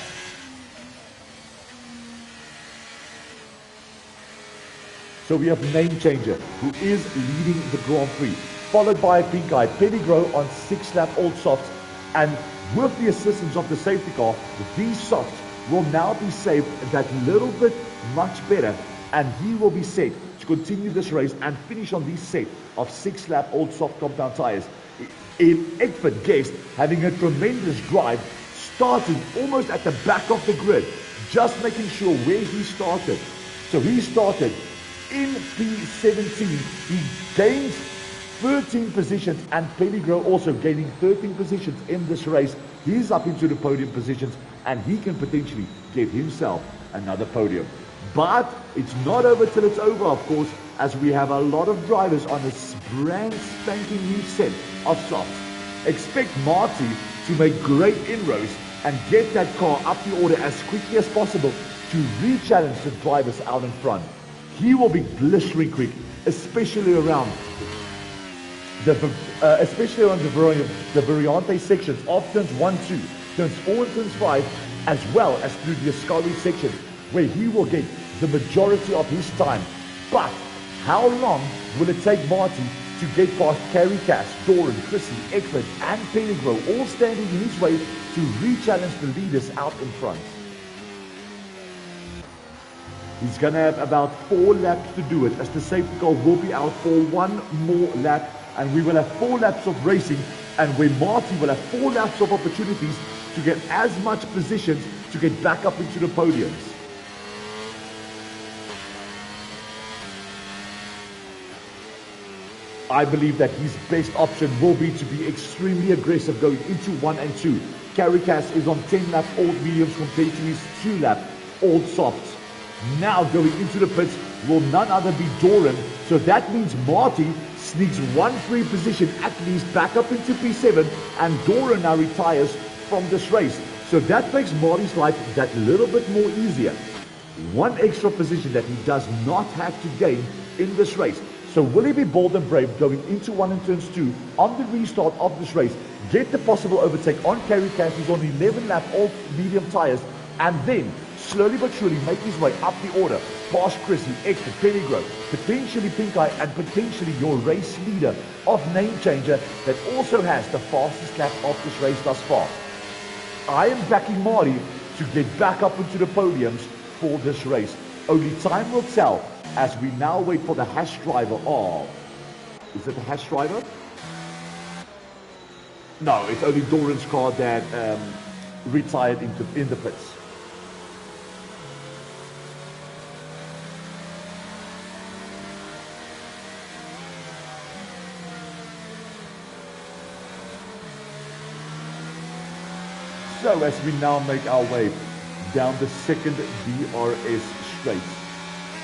So we have Name Changer, who is leading the Grand Prix, followed by Pink Eye, Pellegro on 6-lap old softs. And with the assistance of the safety car, these softs will now be saved that little bit much better, and he will be set to continue this race and finish on this set of 6-lap old soft compound tires. In Eggford Guest having a tremendous drive, starting almost at the back of the grid, just making sure where he started. So he started in P17, he gains 13 positions, and Pellegro also gaining 13 positions in this race. He's up into the podium positions and he can potentially give himself another podium. But it's not over till it's over, of course, as we have a lot of drivers on this brand spanking new set of softs. Expect Marty to make great inroads and get that car up the order as quickly as possible to re-challenge the drivers out in front. He will be blistering quick, especially around the Variante sections of turns 1, 2, turns 4 and turns 5, as well as through the Ascari section, where he will get the majority of his time. But how long will it take Marty to get past Kerry Cass, Doran, Chrissy, Eckford and Pellegro, all standing in his way to re-challenge the leaders out in front? He's going to have about 4 laps to do it, as the safety car will be out for 1 more lap, and we will have 4 laps of racing, and where Marty will have 4 laps of opportunities to get as much positions to get back up into the podiums. I believe that his best option will be to be extremely aggressive going into 1 and 2. Kerry Cass is on 10-lap old mediums compared to his 2-lap old softs. Now going into the pits will none other be Doran, so that means Marty sneaks one free position at least back up into P7, and Doran now retires from this race. So that makes Marty's life that little bit more easier. One extra position that he does not have to gain in this race. So will he be bold and brave going into 1 and turns 2 on the restart of this race, get the possible overtake on Kerry Cash, who's on 11 lap all medium tyres, and then slowly but surely make his way up the order past Chrissy, Extra, Pellegro, potentially Pink Eye, and potentially your race leader of Name Changer that also has the fastest lap of this race thus far. I am backing Marty to get back up into the podiums for this race. Only time will tell as we now wait for the Hash driver. Oh, is it the Hash driver? No, it's only Doran's car that retired in the pits. So as we now make our way down the second DRS straight,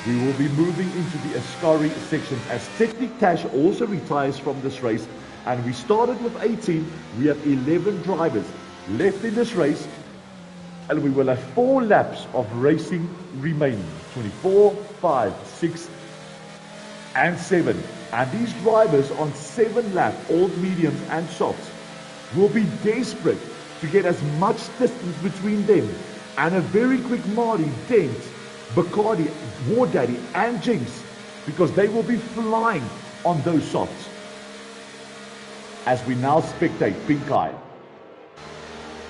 we will be moving into the Ascari section as Technic Cash also retires from this race, and we started with 18. We have 11 drivers left in this race, and we will have 4 laps of racing remaining. 24, 5, 6 and 7, and these drivers on 7 laps, all mediums and softs, will be desperate to get as much distance between them and a very quick Marty, Dent, Bacardi, War Daddy and Jinx, because they will be flying on those softs. As we now spectate Pink Eye,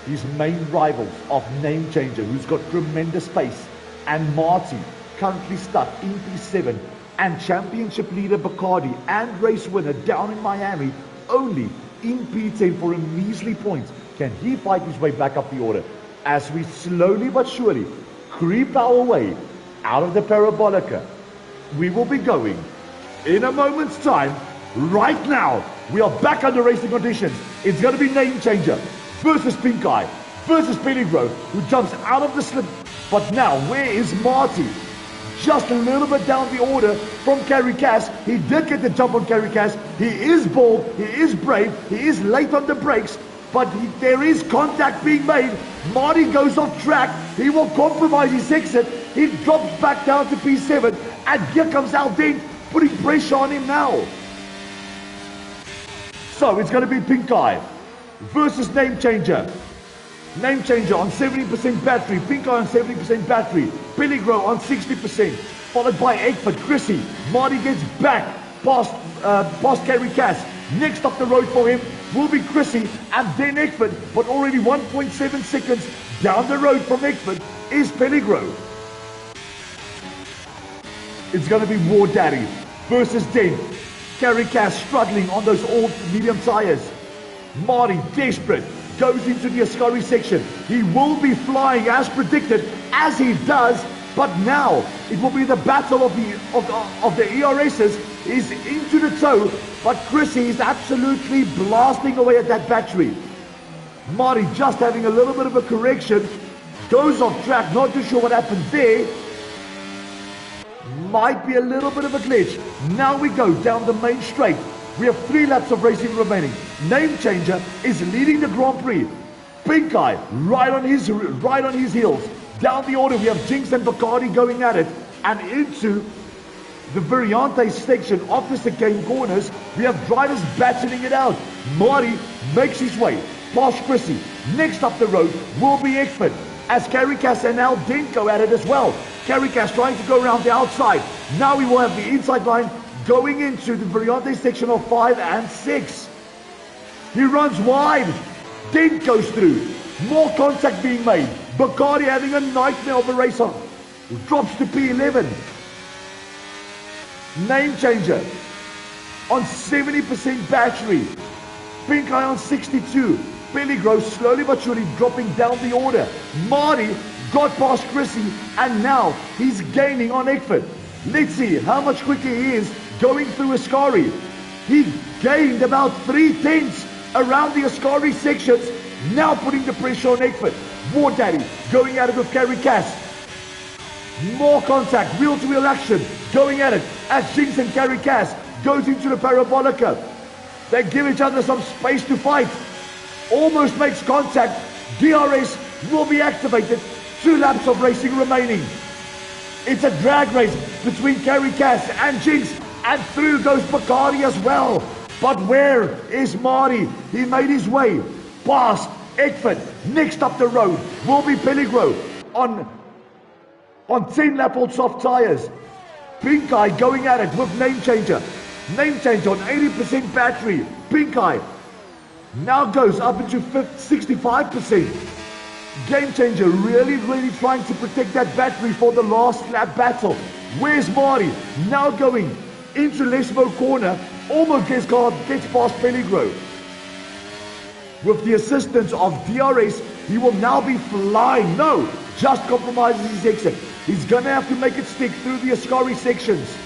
his main rivals of Name Changer, who's got tremendous pace, and Marty, currently stuck in P7, and championship leader Bacardi and race winner down in Miami, only in P10 for a measly point. Can he fight his way back up the order as we slowly but surely creep our way out of the Parabolica? We will be going in a moment's time. Right now, we are back under racing conditions. It's going to be Name Changer versus Pink Eye versus Pellegro, who jumps out of the slip. But now, where is Marty? Just a little bit down the order from Kerry Cass. He did get the jump on Kerry Cass. He is bold, he is brave, he is late on the brakes, but there is contact being made. Marty goes off track. He will compromise his exit. He drops back down to P7, and here comes Aldent putting pressure on him now. So it's going to be Pink Eye versus Name Changer. Name Changer on 70% battery, Pink Eye on 70% battery, Pellegro on 60%, followed by Egbert, Chrissy. Marty gets back past Kerry Cass. Next up the road for him will be Chrissy and then Egbert, but already 1.7 seconds down the road from Egbert is Pellegro. It's going to be War Daddy versus Den. Kerry Cass struggling on those old medium tires. Marty, desperate, goes into the Ascari section. He will be flying as predicted, as he does, but now it will be the battle of the ERSs. Is into the toe, but Chrissy is absolutely blasting away at that battery. Marty just having a little bit of a correction, goes off track, not too sure what happened there. Might be a little bit of a glitch. Now we go down the main straight. We have 3 laps of racing remaining. Name Changer is leading the Grand Prix. Pink Eye right on his heels. Down the order we have Jinx and Bacardi going at it, and into the Variante section of the chicane corners, we have drivers battling it out. Marty makes his way past Chrissy. Next up the road will be Egbert, as Kerry Cass and Aldent go at it as well. Kerry Cass trying to go around the outside. Now we will have the inside line going into the Variante section of 5 and 6. He runs wide. Dent goes through. More contact being made. Bacardi having a nightmare of a race on. Drops to P11. Name Changer on 70% battery. Pink Eye on 62. Pellegro slowly but surely dropping down the order. Marty got past Chrissy, and now he's gaining on Egbert. Let's see how much quicker he is going through Ascari. He gained about 3/10 around the Ascari sections, now putting the pressure on Egbert. War Daddy going at it with Kerry Cass. More contact, wheel-to-wheel action, going at it as Jinx and Kerry Cass goes into the Parabolica. They give each other some space to fight. Almost makes contact. DRS will be activated. 2 laps of racing remaining. It's a drag race between Kerry Cass and Jinx. And through goes Bacardi as well. But where is Marty? He made his way past Eckford. Next up the road will be Pellegro on 10 lap old soft tyres. Pink Eye going at it with Name Changer. Name Changer on 80% battery. Pink Eye now goes up into 65%. Game Changer really trying to protect that battery for the last lap battle. Where's Marty? Now going into Lesmo corner. Almost gets past Pellegro. With the assistance of DRS, he will now be flying. No, just compromises his exit. He's going to have to make it stick through the Ascari sections.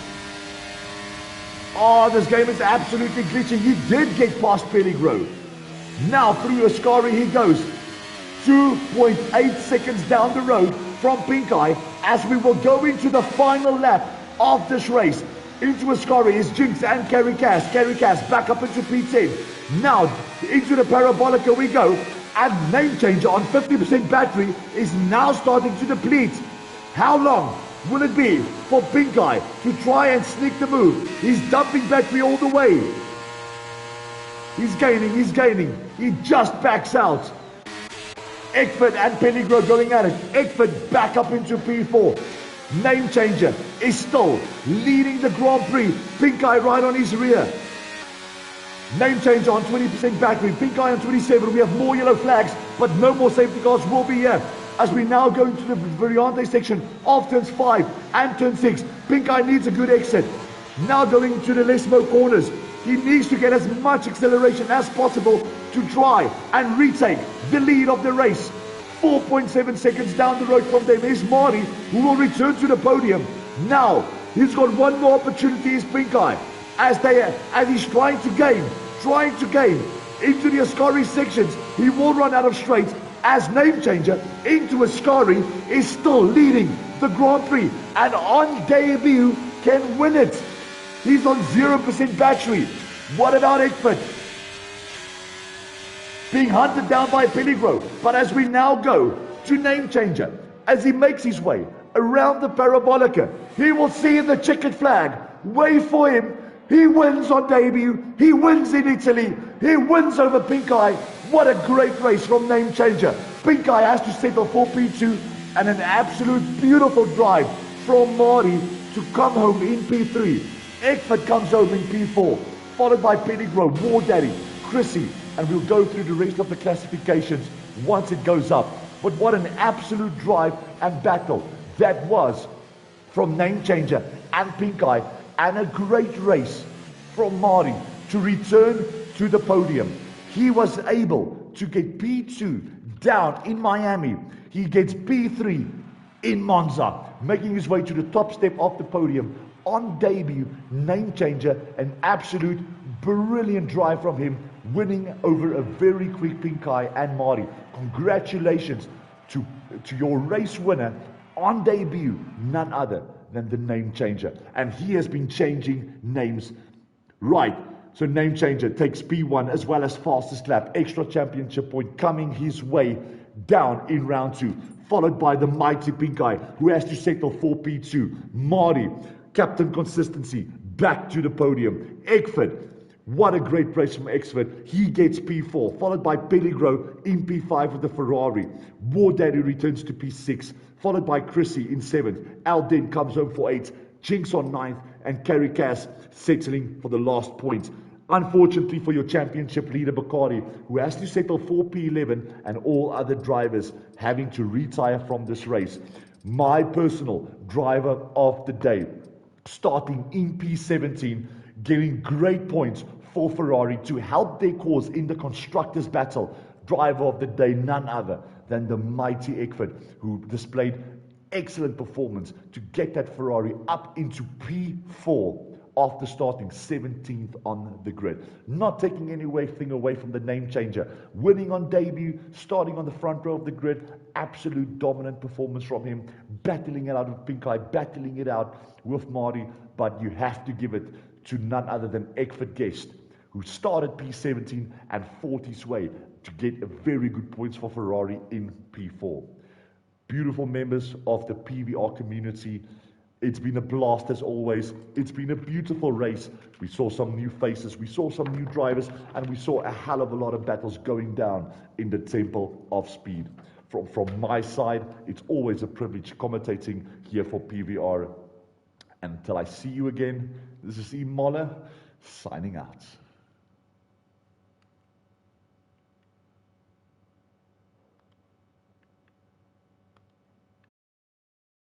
Oh, this game is absolutely glitching. He did get past Pellegro. Now through Ascari he goes. 2.8 seconds down the road from Pink Eye as we will go into the final lap of this race. Into Ascari is Jinx and Kerry Cass. Kerry Cass back up into P10. Now into the Parabolica we go. And Name Changer on 50% battery is now starting to deplete. How long will it be for Pink Eye to try and sneak the move? He's dumping battery all the way. He's gaining. He just backs out. Eckford and Pellegro going at it. Eckford back up into P4. Name Changer is still leading the Grand Prix. Pink Eye right on his rear. Name Changer on 20% battery. Pink Eye on 27. We have more yellow flags, but no more safety cars will be here. As we now go into the Variante section of turns 5 and turn 6. Pink Eye needs a good exit. Now going to the Lesmo corners. He needs to get as much acceleration as possible to try and retake the lead of the race. 4.7 seconds down the road from them is Marty, who will return to the podium. Now, he's got one more opportunity, is Pink Eye, as he's trying to gain into the Ascari sections. He will run out of straight as Name Changer into Ascari is still leading the Grand Prix and on debut can win it. He's on 0% battery. What about Eckford? Being hunted down by Pellegro. But as we now go to Name Changer, as he makes his way around the Parabolica, he will see the checkered flag wave for him. He wins on debut. He wins in Italy. He wins over Pink Eye. What a great race from Name Changer. Pink Eye has to settle for P2 and an absolute beautiful drive from Marty to come home in P3. Eckford comes home in P4, followed by Pellegro, War Daddy, Chrissy, and we'll go through the rest of the classifications once it goes up. But what an absolute drive and battle that was from Name Changer and Pink Eye, and a great race from Marty to return to the podium. He was able to get P2 down in Miami. He gets P3 in Monza, making his way to the top step of the podium. On debut, Name Changer, an absolute brilliant drive from him, winning over a very quick Pink Eye and Marty. Congratulations to your race winner on debut, none other than the Name Changer. And he has been changing names right. So Name Changer takes P1 as well as fastest lap, extra championship point coming his way down in round 2, followed by the mighty Pink Eye, who has to settle for P2. Marty, Captain Consistency, back to the podium. Eckford, what a great race from Eckford. He gets P4, followed by Pellegro in P5 with the Ferrari. War Daddy returns to P6, followed by Chrissy in 7th. Alden comes home for 8th. Jinx on 9th, and Kerry Cass settling for the last point. Unfortunately for your championship leader Bacardi, who has to settle for P11, and all other drivers having to retire from this race. My personal driver of the day, starting in P17, getting great points for Ferrari to help their cause in the constructors' battle. Driver of the day, none other than the mighty Eckford, who displayed excellent performance to get that Ferrari up into P4 after starting 17th on the grid. Not taking anything away from the Name Changer. Winning on debut, starting on the front row of the grid. Absolute dominant performance from him. Battling it out with Pink Eye, battling it out with Marty. But you have to give it to none other than Eckford Guest, who started P17 and fought his way to get a very good points for Ferrari in P4. Beautiful members of the PVR community. It's been a blast as always. It's been a beautiful race. We saw some new faces, we saw some new drivers, and we saw a hell of a lot of battles going down in the Temple of Speed. From my side, it's always a privilege commentating here for PVR. Until I see you again, this is Ian Moller signing out.